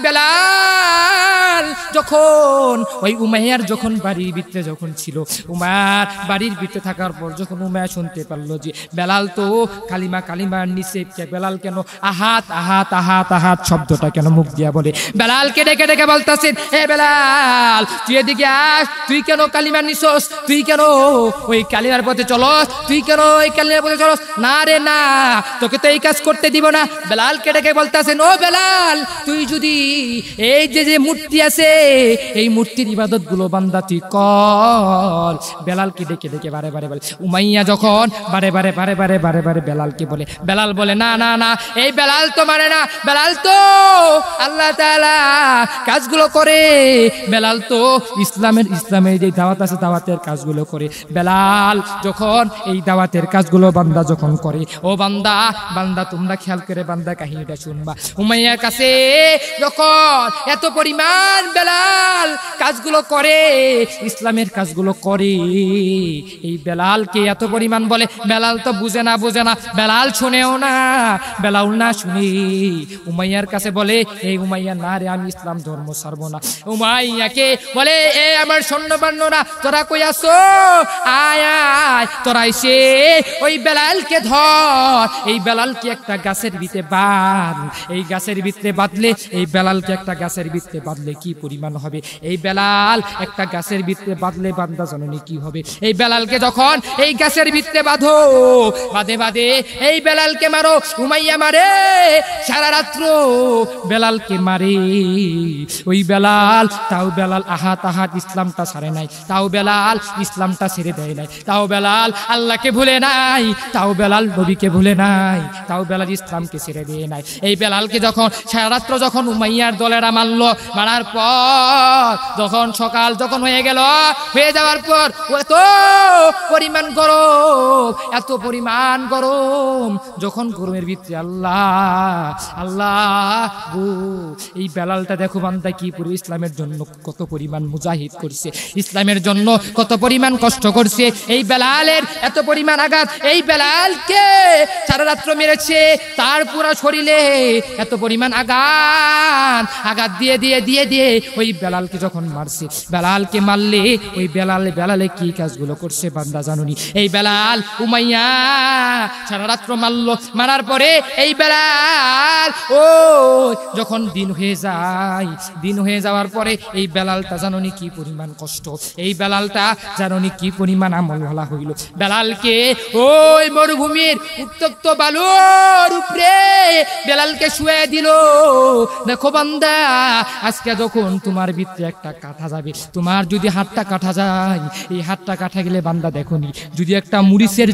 বেলাল যখন ওই উমাইয়ার যখন বাড়ির ভিতরে যখন ছিল উমার বাড়ির ভিতরে থাকার পর যখন উমাইয়া শুনতে পারলো যে বেলাল তো কালিমা কালিমার নিচে বেলাল কেন আহাত আহাত আহাত আহাত শব্দটা কেন মুখ দিয়া বলে বেলালকে ডেকে ডেকে বলতাছেন হে বেলাল তুই এদিকে আস তুই কেন কালিমা নিছস তুই কেন ওই কালিমার পথে চলস তুই কেন ওই কালিমার পথে চলস না রে না তোকে তো এই কাজ করতে দিব না বেলালকে ডেকে বলতাছেন ও বেলাল তুই যদি এই যে মূর্তি আছে এই মূর্তির ইবাদত গুলো বান্দা তুই কর বেলালকে ডেকে ডেকে বারে বারে বলে উমাইয়া যখন বারে বারে বারে বারে বারে বারে বেলালকে বলে বেলাল বলে না না না এই বেলাল তো মানে না বেলাল তো আল্লাহ তাআলা কাজগুলো করে বেলাল তো ইসলামের যে দাওয়াত আছে দাওয়াতের কাজগুলো করে বেলাল যখন এই দাওয়াতের কাজগুলো বান্দা যখন করে ও বান্দা বান্দা তোমরা খেয়াল করে বান্দা কাহিনীটা শুনবা উমাইয়ার কাছে যখন এত পরিমাণ বেলাল কাজগুলো করে ইসলামের কাজগুলো করে এই বেলালকে এত পরিমাণ বলে বেলাল তো বুঝে না বেলাল শুনেও না বেলাল না শুনে উমাইয়ার কাছে বলে এই উমাইয়া না রে আমি ইসলাম ধর্ম ছাড়ব না উমাইয়াকে বলে এ আমার সৈন্যবান্যরা তোরা কই আসো আয় আয় তোরা এসে ওই বেলালকে ধর এই বেলালকে একটা গাছের ভিতরে বাঁধ এই গাছের ভিতরে বাঁধলে এই বেলালকে একটা গাছের ভিতরে বাঁধলে কি পরিমাণ হবে এই বেলাল একটা গাছের ভিতরে বাঁধলে বান্দা জানেনি কি হবে এই বেলালকে যখন এই গাছের ভিতরে বাঁধো বাঁধে বাঁধে এই বেলালকে মারো উমাইয়া মারে সারা রাত্র বেলালকে মারে ওই বেলাল তাও বেলাল আহাত আহাত ইসলামটা ছাড়ে নাই তাও বেলাল ইসলামটা ছেড়ে দেয় নাই তাও বেলাল আল্লাহকে ভুলে নাই তাও বেলাল নবীকে ভুলে নাই তাও বেলাল ইসলামকে ছেড়ে দিয়ে নাই এই বেলালকে যখন সারা রাত্র যখন উমাইয়ার দলেরা মারলো মারার পর যখন সকাল যখন হয়ে গেল হয়ে যাওয়ার পর এত পরিমাণ গরম যখন গরমের ভিতরে আল্লাহ গো এই বেলালটা দেখো বান্দা কি পুরো ইসলামের জন্য কত পরিমাণ মুজাহিদ করছে ইসলামের জন্য কত পরিমাণ কষ্ট করছে এই বেলালের এত পরিমাণ আঘাত এই বেলালকে সারা রাত্র মেরেছে তার পুরো শরীরে এত পরিমাণ আঘাত দিয়ে ওই বেলালকে যখন মারছে বেলালকে মারলে ওই বেলালে কি কাজগুলো করছে বান্দা জানুনি এই বেলাল উমাইয়া সারা রাত্র মারলো মারার পরে এই বেলাল ও যখন দিন হয়ে যাওয়ার পরে এই বেলালটা জানুনি কি পরিমাণ কষ্ট এই বেলালটা জানুনি কি পরিমাণ আমল ভালা হইল বেলালকে ওই মরুভূমির উত্তপ্ত বালুর উপরে বেলালকে শুয়ে দিল দেখো বান্দা আজকে যখন তোমার ভিতরে একটা কাটা যাবে তোমার যদি হাতটা কাটা যায় এই হাতটা কাটা গেলে বান্দা দেখোনি যদি একটা মুরিচের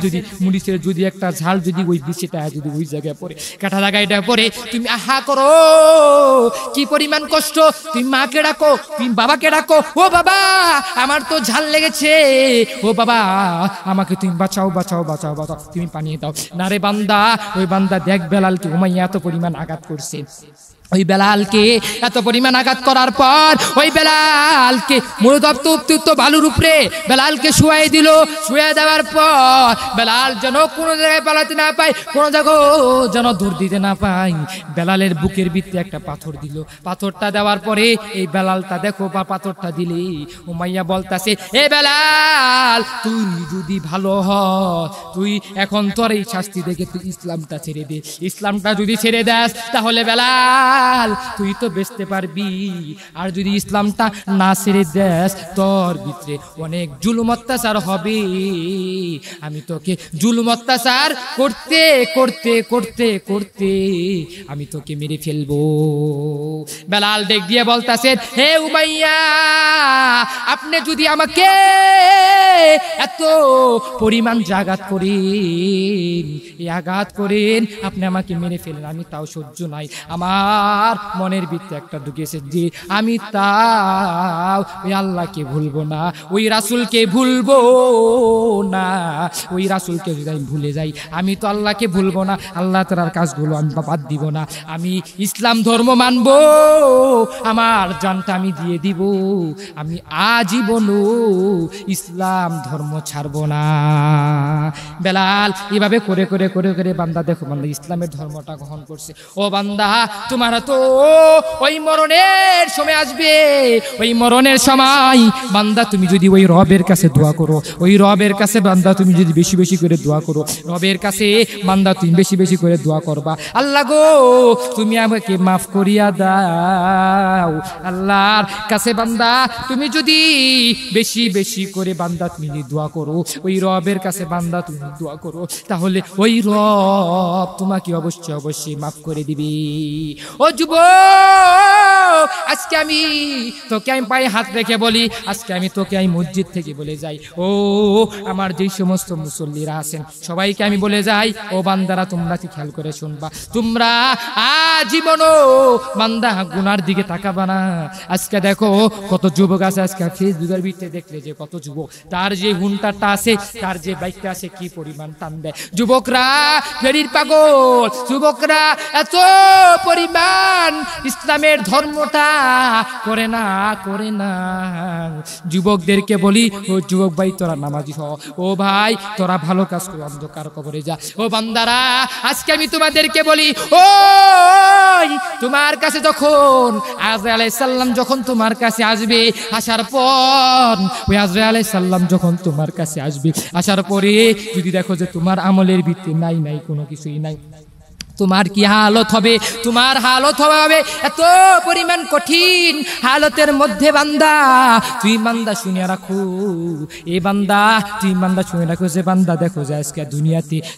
যদি একটা ঝাল যদি ওই বিচিটা যদি ওই জায়গায় পড়ে কাটা জায়গাটা পড়ে তুমি আহা করো কি পরিমাণ কষ্ট তুমি মাকে ডাকো তুমি বাবাকে ডাকো ও বাবা আমার তো ঝাল লেগেছে ও বাবা আমাকে তুমি বাঁচাও তুমি পানি দাও না রে বান্দা ওই বান্দা দেখ বেলালকে উমাইয়া এত পরিমাণ আঘাত করছে ওই বেলালকে এত পরিমাণ আঘাত করার পর ওই বেলালকে মরুতপ্ত বালুর উপরে বেলালকে শুয়ে দেওয়ার পর বেলাল যেন কোনো জায়গায় পালাতে না পায় কোনো জায়গায় যেন দৌড় দিতে না পায় বেলালের বুকের ভিতরে একটা পাথর দিল পাথরটা দেওয়ার পরে এই বেলালটা দেখো বা পাথরটা দিলে উমাইয়া বলতাছে এ বেলাল তুই যদি ভালো হয় তুই এখন তোর এই শাস্তি দেখে তুই ইসলামটা ছেড়ে দে ইসলামটা যদি ছেড়ে দেস তাহলে বেলাল তুই তো বেঁচতে পারবি আর যদি ইসলামটা না ছেড়ে দেস তোর ভিতরে অনেক জুলুম অত্যাচার হবে আমি তোকে জুলুম অত্যাচার করতে করতে করতে করতে আমি তোকে মেরে ফেলবো বেলাল ডেক দিয়ে বলতাছেন হে উমাইয়া আপনি যদি আমাকে এত পরিমাণ আঘাত করেন আপনি আমাকে মেরে ফেলেন আমি তাও সহ্য নাই আমার আমার মনের ভিতরে একটা ঢুকেছে যে আমি তাও ওই আল্লাহকে ভুলবো না, ওই রাসূলকে ভুলবো না। ওই রাসূলকে যদি আমি ভুলে যাই, আমি তো আল্লাহকে ভুলবো না, আল্লাহ তাআলার কাজগুলো আমি বাদ দিব না। আমি ইসলাম ধর্ম মানবো, আমার জানটা আমি দিয়ে দিব, আমি আজীবনও ইসলাম ধর্ম ছাড়বো না। বেলাল এভাবে করে করে করে করে বান্দা দেখো বান্দা ইসলামের ধর্মটা গ্রহণ করছে। ও বান্দা তোমার তো ওই মরণের সময় আসবে, ওই মরণের সময় বান্দা তুমি যদি ওই রবের কাছে দোয়া করো, ওই রবের কাছে বান্দা তুমি যদি বেশি বেশি করে দোয়া করো, রবের কাছে বান্দা তুমি বেশি বেশি করে দোয়া করবা, আল্লাহ গো তুমি আমাকে মাফ করিয়া দাও। আল্লাহর কাছে বান্দা তুমি যদি বেশি বেশি করে বান্দা তুমি দোয়া করো, ওই রবের কাছে বান্দা তুমি দোয়া করো, তাহলে ওই রব তোমাকে অবশ্যই অবশ্যই মাফ করে দিবি। ও যুবক, আজকে আমি তোকে আমি পায়ে হাত রেখে বলি, আজকে আমি তোকে আমি মসজিদ থেকে বলে যাই, ও আমার যে সমস্ত মুসল্লিরা আছেন সবাইকে আমি বলে যাই, ও বান্দারা তোমরা কি খেয়াল করে শুনবা, তোমরা আজীবনও বান্দা গুনার দিকে তাকাবা না। আজকে দেখো কত যুবক আছে, আজকে ফেসবুকের ভিতরে দেখলে যে কত যুবক, তার যে হুন্টারটা আছে, তার যে বাইকটা আছে, কি পরিমাণ টান দেয়। যুবকরা ফেরির পাগল, যুবকরা এত পরিমাণ ইসলামের ধর্মটা করে না করে না। যুবকদেরকে বলি, ও যুবক ভাই তোরা নামাজি হ, ও ভাই তোরা ভালো কাজ করে অন্ধকার কবরে যা। ও বান্দারা আজকে আমি তোমাদেরকে বলি, ও তোমার কাছে যখন আজরাইল আলাইহিস সালাম যখন তোমার কাছে আসবে, আসার পর ওই আজরাইল আলাইহিস সালাম যখন তোমার কাছে আসবে, আসার পরে যদি দেখো যে তোমার আমলের ভিতরে নাই নাই কোনো কিছুই নাই, তোমার কি হালত হবে? তোমার হালত হবে এত পরিমাণ কঠিন হালতের মধ্যে বান্দা তুই বান্দা শুনে রাখো, এ বান্দা তুই বান্দা শুনে রাখো যে বান্দা দেখো যে আজকে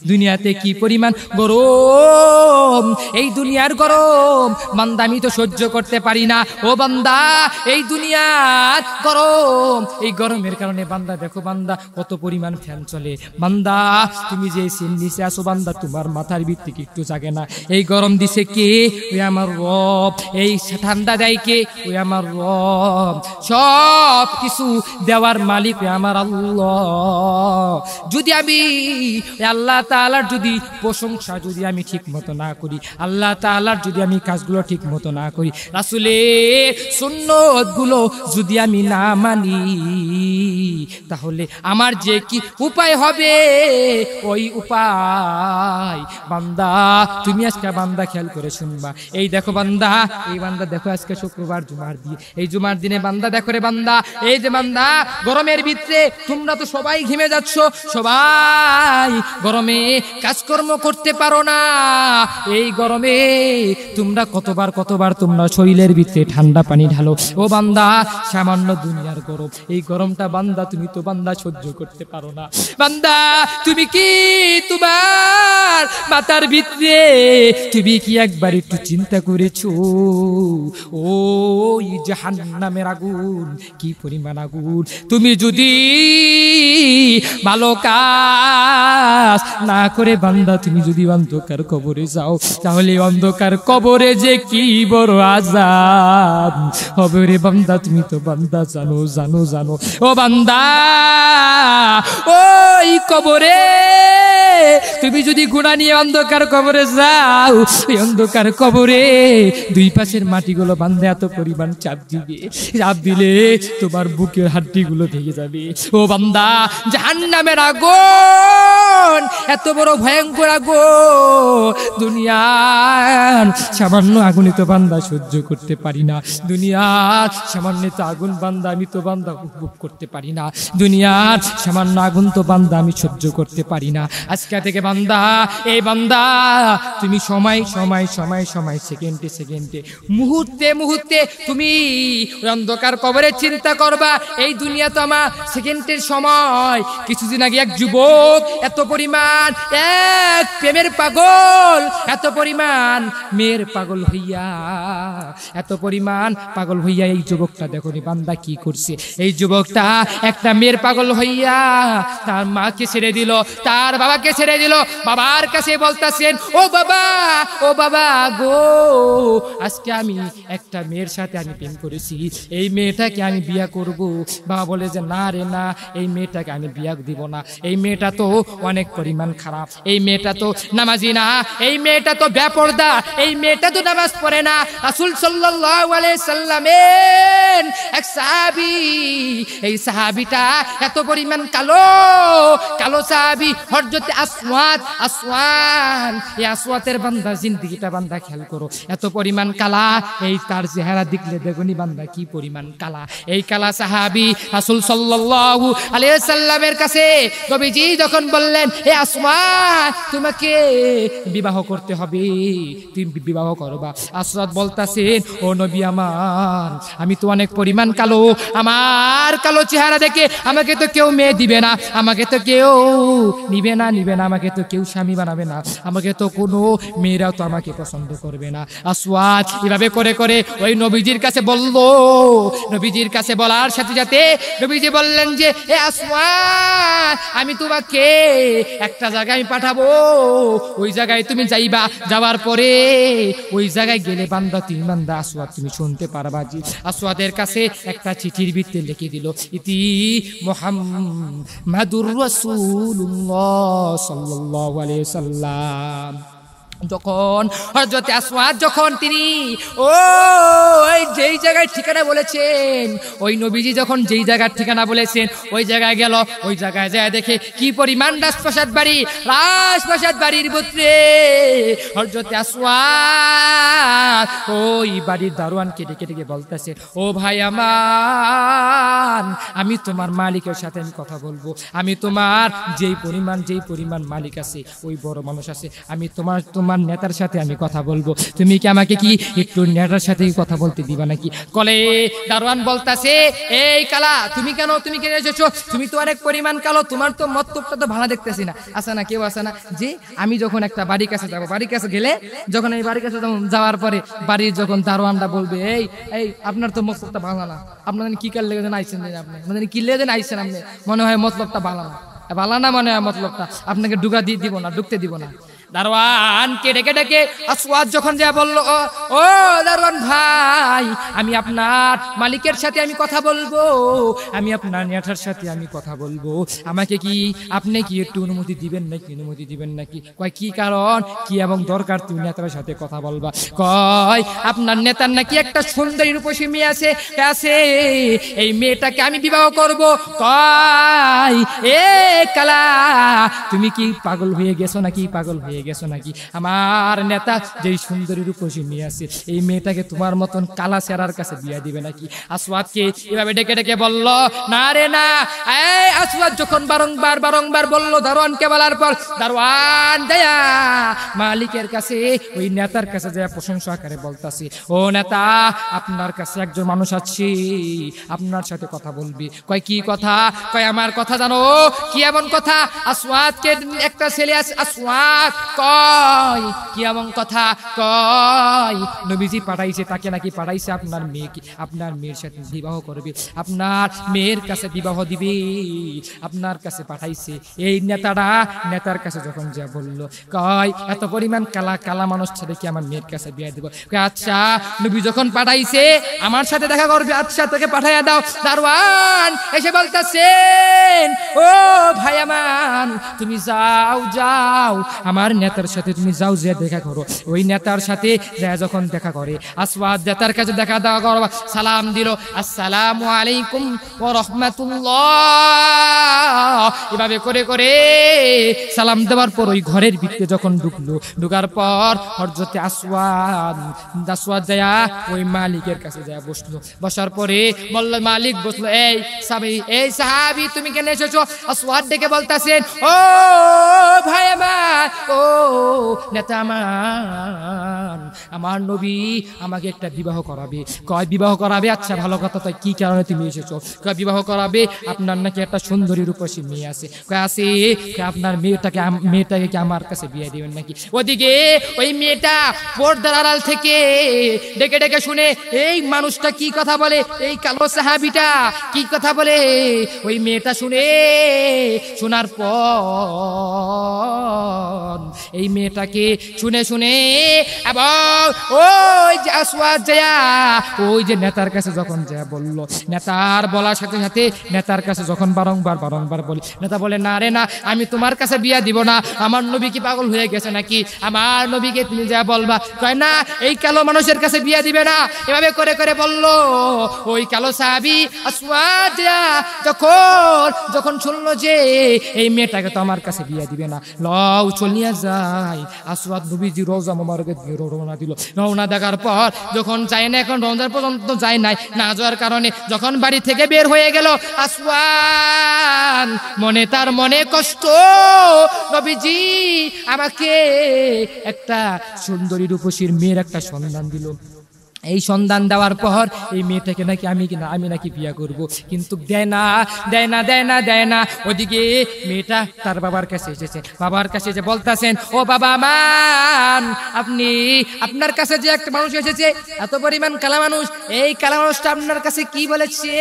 দুনিয়াতে কি পরিমাণ গরম, এই দুনিয়ার গরম বান্দা আমি তো সহ্য করতে পারি না। ও বান্দা এই দুনিয়ার গরম, এই গরমের কারণে বান্দা দেখো বান্দা কত পরিমাণ ফ্যান চলে, বান্দা তুমি যে সিন নিচে আসো বান্দা তোমার মাথার ভিত্তি একটু জাগে না। এই গরম দিছে কে? ওই আমার রব। এই ঠান্ডা দেয় কে? ওই আমার রব। সব কিছু দেওয়ার মালিক ওই আমার আল্লাহ। যদি আমি আল্লাহ তাআলার যদি প্রশংসা যদি আমি ঠিক মতো না করি, আল্লাহ তাআলার যদি আমি কাজগুলো ঠিক মতো না করি, রাসূলের সুন্নাত গুলো যদি আমি না মানি, তাহলে আমার যে কি উপায় হবে, ওই উপায় বান্দা তুমি আজকে বান্দা খেয়াল করে শুনবা। এই দেখো বান্দা, এই বান্দা দেখো আজকে শুক্রবার জুমার দিন, এই জুমার দিনে বান্দা দেখো রে বান্দা, এই যে বান্দা গরমের ভিতরে তোমরা তো সবাই ঘেমে যাচ্ছ, সবাই গরমে কাজকর্ম করতে পারো না। এই গরমে তোমরা কতবার তোমরা শরীরের ভিতরে ঠান্ডা পানি ঢালো। ও বান্দা সামান্য দুনিয়ার গরম, এই গরমটা বান্দা তুমি তো বান্দা সহ্য করতে পারো না। বান্দা তুমি কি তোমার মাথার ভিতরে তুমি কি একবার একটু চিন্তা করেছো ওই জাহান্নামের আগুন কি পরিমাণ আগুন? তুমি যদি ভালো কাজ না করে বান্দা তুমি যদি অন্ধকার কবরে যাও, তাহলে অন্ধকার কবরে যে কি বড় আযাব হবে রে বান্দা, তুমি তো বান্দা জানো জানো জানো। ও বান্দা ওই কবরে তুমি যদি গুনাহ নিয়ে অন্ধকার কবরে যাও, এই অন্ধকার কবরে দুই পাশের মাটিগুলো বান্দা এত পরিমাণ চাপ দিবে, চাপ দিলে তোমার বুকের হাড্ডিগুলো ভেঙে যাবে। ও বান্দা জাহান্নামের আগুন এত বড় ভয়ঙ্কর আগুন, দুনিয়ার সামান্য আগুন তো বান্দা সহ্য করতে পারি না, দুনিয়ার সামান্য তো আগুন বান্দা আমি তো বান্দা উপভোগ করতে পারি না, দুনিয়ার সামান্য আগুন তো বান্দা আমি সহ্য করতে পারি না। আজকে থেকে বান্দা এই বান্দা তুমি সময় সময় সময় সময় সেকেন্ডে সেকেন্ডে মুহূর্তে মুহূর্তে তুমি অন্ধকার কবরে চিন্তা করবা। এই দুনিয়া তো আমার সেকেন্ডের সময়। কিছুদিন আগে এক যুবক এত পরিমাণ এক প্রেমের পাগল, এত পরিমাণ মেয়ের পাগল হইয়া, এত পরিমাণ পাগল হইয়া এই যুবকটা দেখনি বান্দা কি করছে। এই যুবকটা একটা মেয়ের পাগল হইয়া তার মাকে ছেড়ে দিল, তার বাবাকে ছেড়ে দিল। বাবার কাছে বলতেছেন, ও বাবা, ও বাবা গো, আজকে আমি একটা মেয়ের সাথে আমি প্রেম করেছি, এই মেয়েটাকে আমি বিয়া করব। বাবা বলে যে না রে না, এই মেয়েটাকে আমি বিয়া দিব না, এই মেয়েটা তো অনেক পরিমাণ খারাপ, এই মেয়েটা তো নামাজি না, এই মেয়েটা তো বেপরদা, এই মেয়েটা তো নামাজ পড়ে না। রাসূল সাল্লাল্লাহু আলাইহি সাল্লামের এক সাহাবী, এই সাহাবীটা এত পরিমাণ কালো, কালো সাহাবী হযরত আসওয়াদ, আসওয়াদ, এই আসওয়াদের বান্দা জিন্দেগিটা বান্দা খেয়াল করো, এত পরিমাণ কালা, এই তার চেহারা দেখলে দেখুনি বান্দা কি পরিমাণ কালা। এই কালা সাহাবী রাসূল সাল্লাল্লাহু আলাইহি সাল্লামের কাছে নবীজি যখন বললেন, হে আসওয়াদ তোমাকে বিবাহ করতে হবে, তুমি বিবাহ করবা। আসওয়াদ বলতাছেন, ও নবী আমার, আমি তো অনেক পরিমাণ কালো, আমার কালো চেহারা দেখে আমাকে তো কেউ মেয়ে দিবে না, আমাকে তো কেউ নিবে না, আমাকে তো কেউ স্বামী বানাবে না, আমাকে তো কোনো মেয়েরাও তো আমাকে পছন্দ করবে না। আসওয়াদ এভাবে করে করে ওই নবীজির কাছে বলল। নবীজির কাছে বলার সাথে সাথে নবীজি বললেন যে, এ আসওয়াদ আমি তোমাকে একটা জায়গায় পাঠাবো, ওই জায়গায় তুমি যাইবা, যাওয়ার পরে ওই জায়গায় গেলে বান্দা তুমি বান্দা আসওয়াদ তুমি শুনতে পারবা জি। আসওয়াদের কাছে একটা চিঠির ভিতরে লিখে দিল, ইতি মুহাম্মাদুর রাসূলুল্লাহ সাল্লাল্লাহু আলাইহি সাল্লাম। যখন হযরত আসওয়াদ যখন তিনি ওই যেই জায়গায় ঠিকানা বলেছেন, ওই নবীজি যখন যেই জায়গার ঠিকানা বলেছেন ওই জায়গায় গেল, ওই জায়গায় যায় দেখে কি পরিমাণ রাজপ্রাসাদ বাড়ি, রাজপ্রাসাদ বাড়ির ভিতরে হযরত আসওয়াদ ওই বাড়ির দারোয়ানকে ডেকে ডেকে বলতেছে, ও ভাই আমার, আমি তোমার মালিকের সাথে আমি কথা বলবো, আমি তোমার যেই পরিমাণ মালিক আছে, ওই বড় মানুষ আছে, আমি তোমার নেতার সাথে আমি কথা বলবো, তুমি কি আমাকে কি একটু নেতার সাথে কথা বলতে দিবা নাকি? কলে দারোয়ান বলতাছে, এই কালা তুমি কেন এসেছো? তুমি তো অনেক পরিমাণ কালো, তোমার তো মতলবটা তো ভালো দেখতেছি না। আসে না কেউ আসে না যে আমি যখন একটা বাড়ির কাছে যাবো, বাড়ির কাছে গেলে যখন এই বাড়ির কাছে যাওয়ার পরে বাড়ির যখন দারোয়ানটা বলবে, এই আপনার তো মতলবটা ভালো না, আপনার কি কার লেগে যেন আইছেন, আপনি কি লেগে আইছেন, আপনি মনে হয় মতলবটা ভালো না মনে হয় মতলবটা, আপনাকে ঢুকতে দিব না। দারোয়ানকে ডেকে ডেকে আসওয়াদ যখন যা বলল, ও দারোয়ান ভাই, আমি আপনার মালিকের সাথে আমি কথা বলবো, আমি আপনার নেতার সাথে আমি কথা বলবো, আমাকে কি আপনি কি একটু অনুমতি দিবেন নাকি? কয় কি কারণ, কি এবং দরকার তুমি নেতার সাথে কথা বলবা? কয় আপনার নেতার নাকি একটা সুন্দরী রূপসী মেয়ে আছে, এই মেয়েটাকে আমি বিবাহ করব। কয় এ কালা তুমি কি পাগল হয়ে গেছো নাকি? আমার নেতা যেই সুন্দরী রূপসী মেয়ে আছে, এই মেয়েটাকে তোমার মতন কালা চেহারার কাছে বিয়া দিবে নাকি? আসওয়াদকে এভাবে ডেকে ডেকে বলল, না রে না। এই আসওয়াদ যখন বারংবার বলল, দারোয়ানকে বলার পর দারোয়ান যায়া মালিকের কাছে, ওই নেতার কাছে যায় প্রশংসা আকারে বলতাছে, ও নেতা, আপনার কাছে একজন মানুষ আছে, আপনার সাথে কথা বলবি। কয় কি কথা? কয় আমার কথা জানো? কি এমন কথা? আসওয়াদকে একটা ছেলে আছে, আসওয়াদ কয় কি এমন কথা? কয় নবীজি পাঠাইছে, তাকে নাকি পাঠাইছে আপনার মেয়ের সাথে বিবাহ করবে, আপনার মেয়ের কাছে বিবাহ দিবে, আপনার কাছে পাঠাইছে। এই নেতার কাছে যখন যা বলল, কয় এত পরিমাণ কালা মানুষ ছেলে কি আমার মেয়ের কাছে বিয়ে দিব? আচ্ছা নবী যখন পাঠাইছে আমার সাথে দেখা করবে, আচ্ছা তোকে পাঠাইয়া দাও। দারোয়ান এসে বলতেছেন, ও ভাই আমার, তুমি যাও আমার নেতার সাথে তুমি যাও, যে দেখা করো। ওই নেতার সাথে যখন দেখা করে, আসওয়াদ নেতার কাছে দেখা দেওয়া করো, সালাম দিল, আসসালামু আলাইকুম ওয়া রাহমাতুল্লাহ। এভাবে করে করে সালাম দেওয়ার পর ওই ঘরের ভিতরে যখন ঢুকার পর হযরত আসওয়াদ যায় ওই মালিকের কাছে যায় বসলো। বসার পরে বলল, মালিক বসলো, এই সাহাবী তুমি কেন এসেছো? আসওয়াদ ডেকে বলতেছেন, ও ভাই আমার, ও নেতা আমার নবী আমাকে একটা বিবাহ করাবে। কয় বিবাহ করাবে? আচ্ছা ভালো কথা, তাই কি কারণে তুমি এসেছো? কয় বিবাহ করাবে, আপনার নাকি একটা সুন্দরী রূপসী মেয়ে আছে। কয় আছে। আপনার মেয়েটাকে কি আমার কাছে বিয়ে দিবেন নাকি? ওদিকে ওই মেয়েটা পর্দার আড়াল থেকে ডেকে ডেকে শুনে এই মানুষটা কি কথা বলে, এই কালো সাহাবীটা কি কথা বলে। ওই মেয়েটা শোনার পর এই মেয়েটাকে শুনে এবং ওই যে আসওয়াদ জায়া ওই যে নেতার কাছে যখন যা বলল, নেতার বলার সাথে সাথে নেতার কাছে যখন বারংবার বলি, নেতা বলে না রে না, আমি তোমার কাছে বিয়া দিব না। আমার নবী কি পাগল হয়ে গেছে নাকি? আমার নবীকে তুমি যা বলবা। কয় না, এই কালো মানুষের কাছে বিয়া দিবে না। এভাবে করে করে বলল। ওই কালো সাহাবী আসওয়াদ জায়া যখন শুনলো যে এই মেয়েটাকে তো আমার কাছে বিয়া দিবে না, লও চলিয়া যায়। আসওয়াদ নবীজি রওজা মোবারকের দিকে রওনা দিল। রওনা দেওয়ার পর যখন যায় না, এখন রওজা পর্যন্ত যায় নাই, না যাওয়ার কারণে যখন বাড়ি থেকে বের হয়ে গেল, আসওয়াদ তার মনে কষ্ট, নবীজি আমাকে একটা সুন্দরী রূপসীর মেয়ের একটা সন্ধান দিল। এই সন্ধান দেওয়ার পর এই মেয়েটাকে নাকি আমি নাকি বিয়া করব, কিন্তু দেয় না। ওদিকে মেয়েটা তার বাবার কাছে এসেছে। বাবার কাছে যে বলতেছেন, ও বাবা মান, আপনার কাছে যে একটা মানুষ এসেছে, এত পরিমাণ কালা মানুষ, এই কালা মানুষটা আপনার কাছে কি বলেছে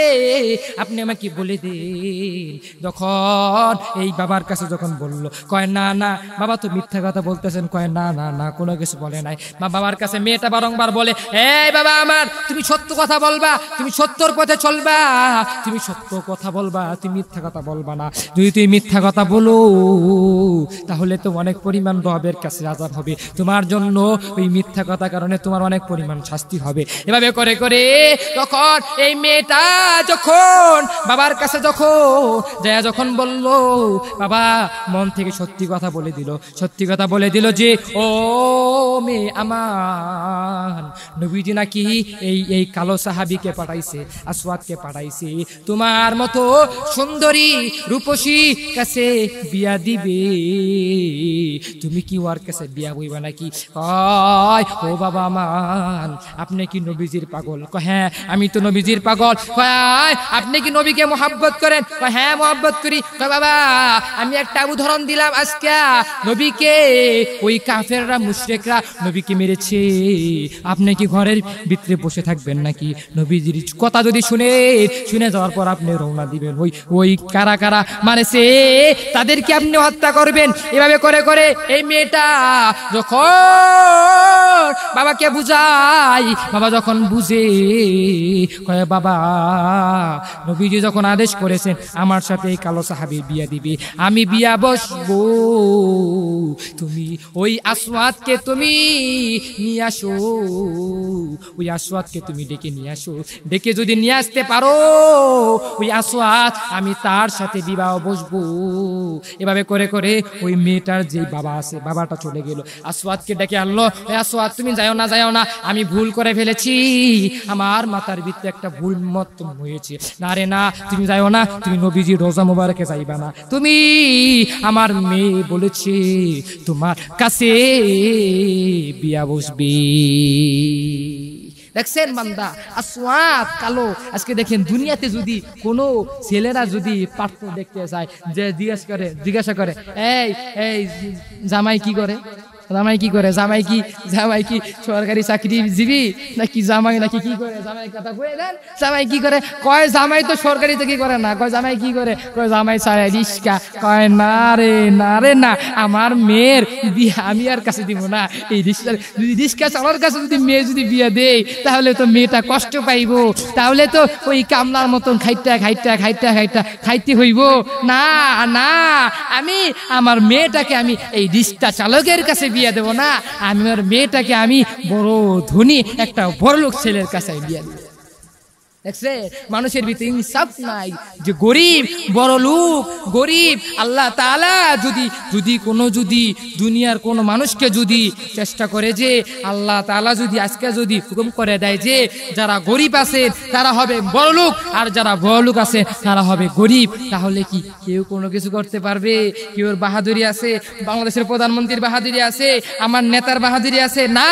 আপনি আমাকে বলে দিন। যখন এই বাবার কাছে যখন বললো, কয় না বাবা তো মিথ্যা কথা বলতেছেন। কয় না কোনো কিছু বলে নাই। বাবার কাছে মেয়েটা বারংবার বলে, এই বাবা আমার, তুমি সত্য কথা বলবা, তুমি সত্যর পথে চলবা, তুমি সত্য কথা বলবা, তুমি মিথ্যা কথা বলবা না। যদি তুমি মিথ্যা কথা বলো তাহলে তো অনেক পরিমাণ রবের কাছে আযাব হবে তোমার জন্য, ওই মিথ্যা কথা কারণে তোমার অনেক পরিমাণ শাস্তি হবে। এভাবে করে করে তখন এই মেয়েটা যখন বাবার কাছে যখন বলল, বাবা মন থেকে সত্যি কথা বলে দিল যে ও মেয়ে আমার, নবীজি নাকি এই কালো সাহাবীকে পাঠাইছে, আসওয়াদকে পাঠাইছে তোমার মতো সুন্দরী রূপসী কাছে বিয়া দিবে। তুমি কি ওর কাছে বিয়া বইবা নাকি? কয় ও বাবা মান, আপনি কি নবীজির পাগল? কয় হ্যাঁ আমি তো নবীজির পাগল। কয় আপনি কি নবীকে মহব্বত করেন? কয় হ্যাঁ মহব্বত করি। কয় বাবা আমি একটা উদাহরণ দিলাম, আজকে নবীকে ওই কাফেররা মুশরিকরা নবীকে মেরেছে, আপনি কি ঘরের ভিতরে বসে থাকবেন নাকি? নবীজির কথা যদি শুনে যাওয়ার পর আপনি রওনা দিবেন, ওই কারা মানেছে তাদেরকে আপনি হত্যা করবেন। এভাবে করে করে এই মেয়েটা যখন বাবাকে বুঝাই, বাবা যখন বুঝে কয় বাবা নবীজি যখন আদেশ করেছেন আমার সাথে এই কালো সাহাবী বিয়া দিবে, আমি বিয়া বসবো, তুমি ওই আসওয়াদকে তুমি নিয়ে আসো, ওই আসওয়াদকে তুমি ডেকে নিয়ে আসো। ডেকে যদি নিয়ে আসতে পারো ওই আসওয়াদ, আমি তার সাথে বিবাহ বসবো। এভাবে করে করে ওই মেয়েটার যে বাবা আছে, বাবাটা চলে গেল, আসওয়াদকে ডেকে আনলো। আসওয়াদ তুমি যাও না, আমি ভুল করে ফেলেছি, আমার মাথার ভিতরে একটা ভুল মত হয়েছে। না রে না, তুমি যাও না, তুমি নবীজির রওজা মোবারকে যাইবা না, তুমি আমার মেয়ে বলেছে তোমার কাছে বিয়া বসবি। দেখছেন বান্দা, আসওয়াদ কালো। আজকে দেখেন দুনিয়াতে যদি কোনো ছেলেরা যদি পাত্র দেখতে চায়, যে জিজ্ঞাসা করে এই জামাই কি করে, জামাই কি সরকারি চাকরিজীবী নাকি জামাই নাকি কি করে? জামাই কথা কয়ে দেন, জামাই কি করে? কয় জামাই তো সরকারি চাকরি করে না। কয় জামাই কি করে? কয় জামাই চালায় রিক্সা। কয় না রে না, আমার মেয়ের বিয়ে আমি আর কাছে দিব না। এই রিক্সা চালার কাছে যদি মেয়ে যদি বিয়ে দেয় তাহলে তো মেয়েটা কষ্ট পাইব, তাহলে তো ওই কামলার মতন খাইতে হইব। না আমি আমার মেয়েটাকে আমি এই রিক্সা চালকের কাছে বিয়ে দেব না, আমি আমার মেয়েটাকে আমি বড় ধনী একটা বড়লোক ছেলের কাছে বিয়ে দেব। দেখছে মানুষের ভিতরে ইনসাফ নাই, যে গরিব বড় লোক, গরিব আল্লাহ তাআলা যদি কোনো দুনিয়ার কোনো মানুষকে যদি চেষ্টা করে যে আল্লাহ তাআলা যদি আজকে যদি হুকুম করে দেয় যে যারা গরিব আছে তারা হবে বড় লোক আর যারা বড় লোক আছে তারা হবে গরিব, তাহলে কি কেউ কোনো কিছু করতে পারবে? কেউ বাহাদুরি আছে, বাংলাদেশের প্রধানমন্ত্রীর বাহাদুরি আছে, আমার নেতার বাহাদুরি আছে? না,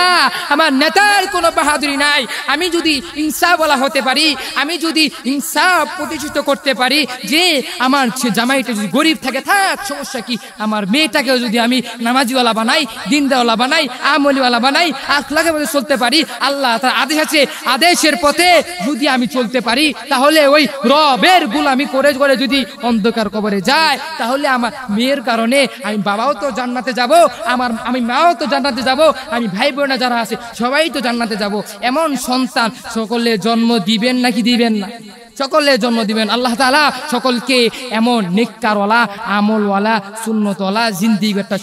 আমার নেতার কোনো বাহাদুরি নাই। আমি যদি ইনসাফওয়ালা হতে পারি, আমি যদি ইনসাফ প্রতিষ্ঠিত করতে পারি যে আমার জামাইটা যদি গরিব থাকে থাক সমস্যা কি, আমার মেয়েটাকেও যদি আমি নামাজিওয়ালা বানাই, দিনদারওয়ালা বানাই, আমলিওয়ালা বানাই, আখলাকের মধ্যে চলতে পারি, আল্লাহ তার আদেশ আছে আদেশের পথে যদি আমি চলতে পারি, তাহলে ওই রবের গোলামি করে করে যদি অন্ধকার কবরে যায়, তাহলে আমার মেয়ের কারণে আমি বাবাও তো জান্নাতে যাব, আমি মাও তো জান্নাতে যাব, আমি ভাই বোনা যারা আছে সবাই তো জান্নাতে যাব। এমন সন্তান সকলে জন্ম দিবেন নাকি দিবেন না? সকলে জন্ম দিবেন। আল্লাহ তাআলা সকলকে এমন নেককারওয়ালা, আমলওয়ালা, সুন্নতওয়ালা জিন্দেগি একটা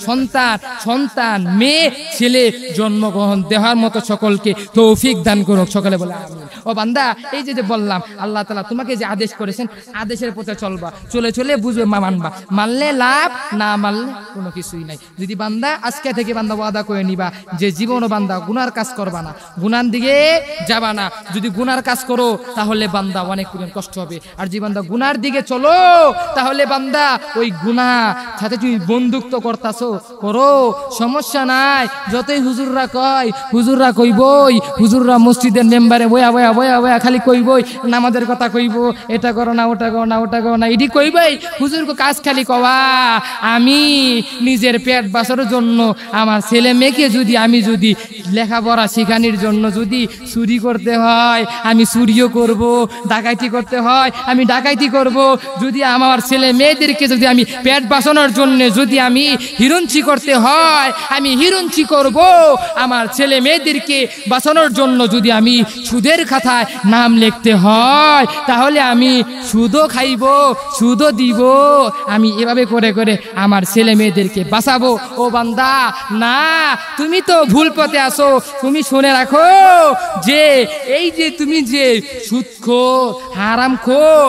সন্তান মেয়ে ছেলে জন্মগ্রহণ দেওয়ার মতো সকলকে তৌফিক দান করুক। সকলে বলে আমিন। ও বান্দা, এই যে বললাম আল্লাহ তাআলা তোমাকে যে আদেশ করেছেন আদেশের পথে চলবা, চলে চলে বুঝবে মানবা, মানলে লাভ, না মানলে কোনো কিছুই নাই। যদি বান্দা আজকে থেকে বান্দা ওয়াদা করে নিবা যে জীবনও বান্দা গুনার কাজ করবা না, গুনার দিকে যাবা না। যদি গুনার কাজ করো তাহলে বান্দা অনেক কষ্ট হবে, আর যে বান্দা গুনার দিকে চলো তাহলে বান্দা ওই গুনাহ সাথে তুমি বন্ধুত্ব করতাছো করো, সমস্যা নাই। যতই হুজুররা কয়, হুজুররা কইবই, হুজুররা মসজিদের মেম্বারে বয়া বয়া বয়া বয়া খালি কইবই, নামাজের কথা কইব, এটা করো না, ওটা করো না, ওটা করো না, এটি কইবই। হুজুরকে কাজ খালি কওয়া, আমি নিজের পেট বাঁচানোর জন্য আমার ছেলে মেয়েকে আমি যদি লেখাপড়া শেখানোর জন্য যদি চুরি করতে হয় আমি চুরিও করব, ডাকাইতি করতে হয় আমি ডাকাইতি করব, যদি আমার ছেলে মেয়েদেরকে যদি আমি পেট বাঁচানোর জন্য যদি আমি হিরঞ্চি করতে হয় আমি হিরঞ্চি করব, আমার ছেলে মেয়েদেরকে বাঁচানোর জন্য যদি আমি সুদের খাতায় নাম লিখতে হয় তাহলে আমি সুদও খাইব, সুদও দিব। আমি এভাবে করে করে আমার ছেলে মেয়েদেরকে বাঁচাবো। ও বান্দা, না, তুমি তো ভুল পথে আসো। তুমি শুনে রাখো যে এই যে তুমি যে সুদখোর, হারামখোর,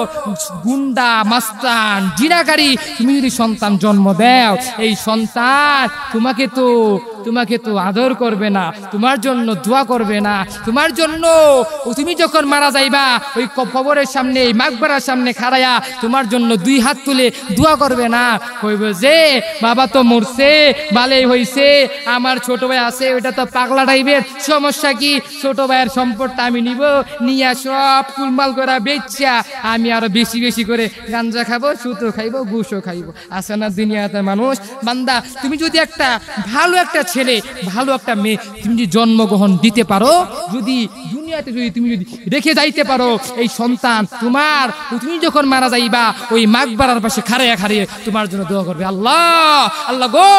গুন্ডা, মাস্তান, জিনাকারী তুমি যদি সন্তান জন্ম দাও, এই সন্তান তোমাকে তো আদর করবে না, তোমার জন্য দোয়া করবে না, তোমার জন্য তুমি যখন মারা যাইবা ওই কবরের সামনে, মাকবারার সামনে খাড়ায়া তোমার জন্য দুই হাত তুলে দোয়া করবে না, কইবে যে বাবা তো মরছে, ভালোই হইছে, আমার ছোট ভাই আছে ওইটা তো পাগলা টাইপের, সমস্যা কি, ছোট ভাইয়ের সম্পদটা আমি নিব, নিয়ে সব কুলমাল করে বেচা আমি আরো বেশি বেশি করে গাঞ্জা খাবো, সুতো খাইবো, ঘুষও খাইবো। আছে না দুনিয়াতে মানুষ? বান্দা, তুমি যদি একটা ভালো একটা ছেলে, ভালো একটা মেয়ে তুমি যদি জন্মগ্রহণ দিতে পারো, যদি দুনিয়াতে তুমি যদি রেখে যাইতে পারো এই সন্তান তোমার, তুমি যখন মারা যাইবা ওই মাকবারার পাশে খাড়িয়ে তোমার জন্য দোয়া করবে, আল্লাহ আল্লাহ গো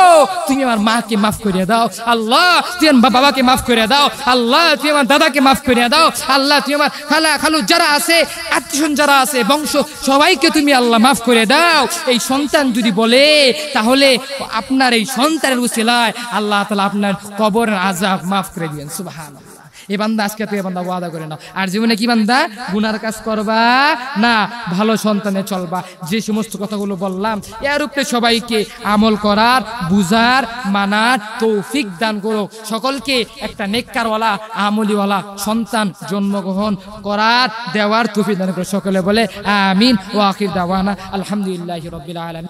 তুমি আমার মাকে মাফ করিয়ে দাও, আল্লাহ তুমি আমার বাবাকে মাফ করিয়ে দাও, আল্লাহ তুমি আমার দাদাকে মাফ করিয়ে দাও, আল্লাহ তুমি আমার খালু যারা আছে, আত্মীয় যারা আছে, বংশ সবাইকে তুমি আল্লাহ মাফ করে দাও। এই সন্তান যদি বলে তাহলে আপনার এই সন্তানের উসিলায় আল্লাহ তাআলা আপনার কবরের আযাব মাফ করে দিবেন। সুবহানাল্লাহ। এ বান্দা আজকে তুই বান্দা ওয়াদা করে নাও, আর জীবনে কি বান্দা গুনার কাজ করবা না, ভালো সন্তানে চলবা। যে সমস্ত কথাগুলো বললাম এর উপরে সবাইকে আমল করার, বুঝার, মানার তৌফিক দান করো। সকলকে একটা নেককারওয়ালা, আমলিওয়ালা সন্তান জন্মগ্রহণ করার, দেওয়ার তৌফিক দান করো। সকলে বলে আমিন। ওয়া আখির দাওয়ানা আলহামদুলিল্লাহি রাব্বিল আলামিন।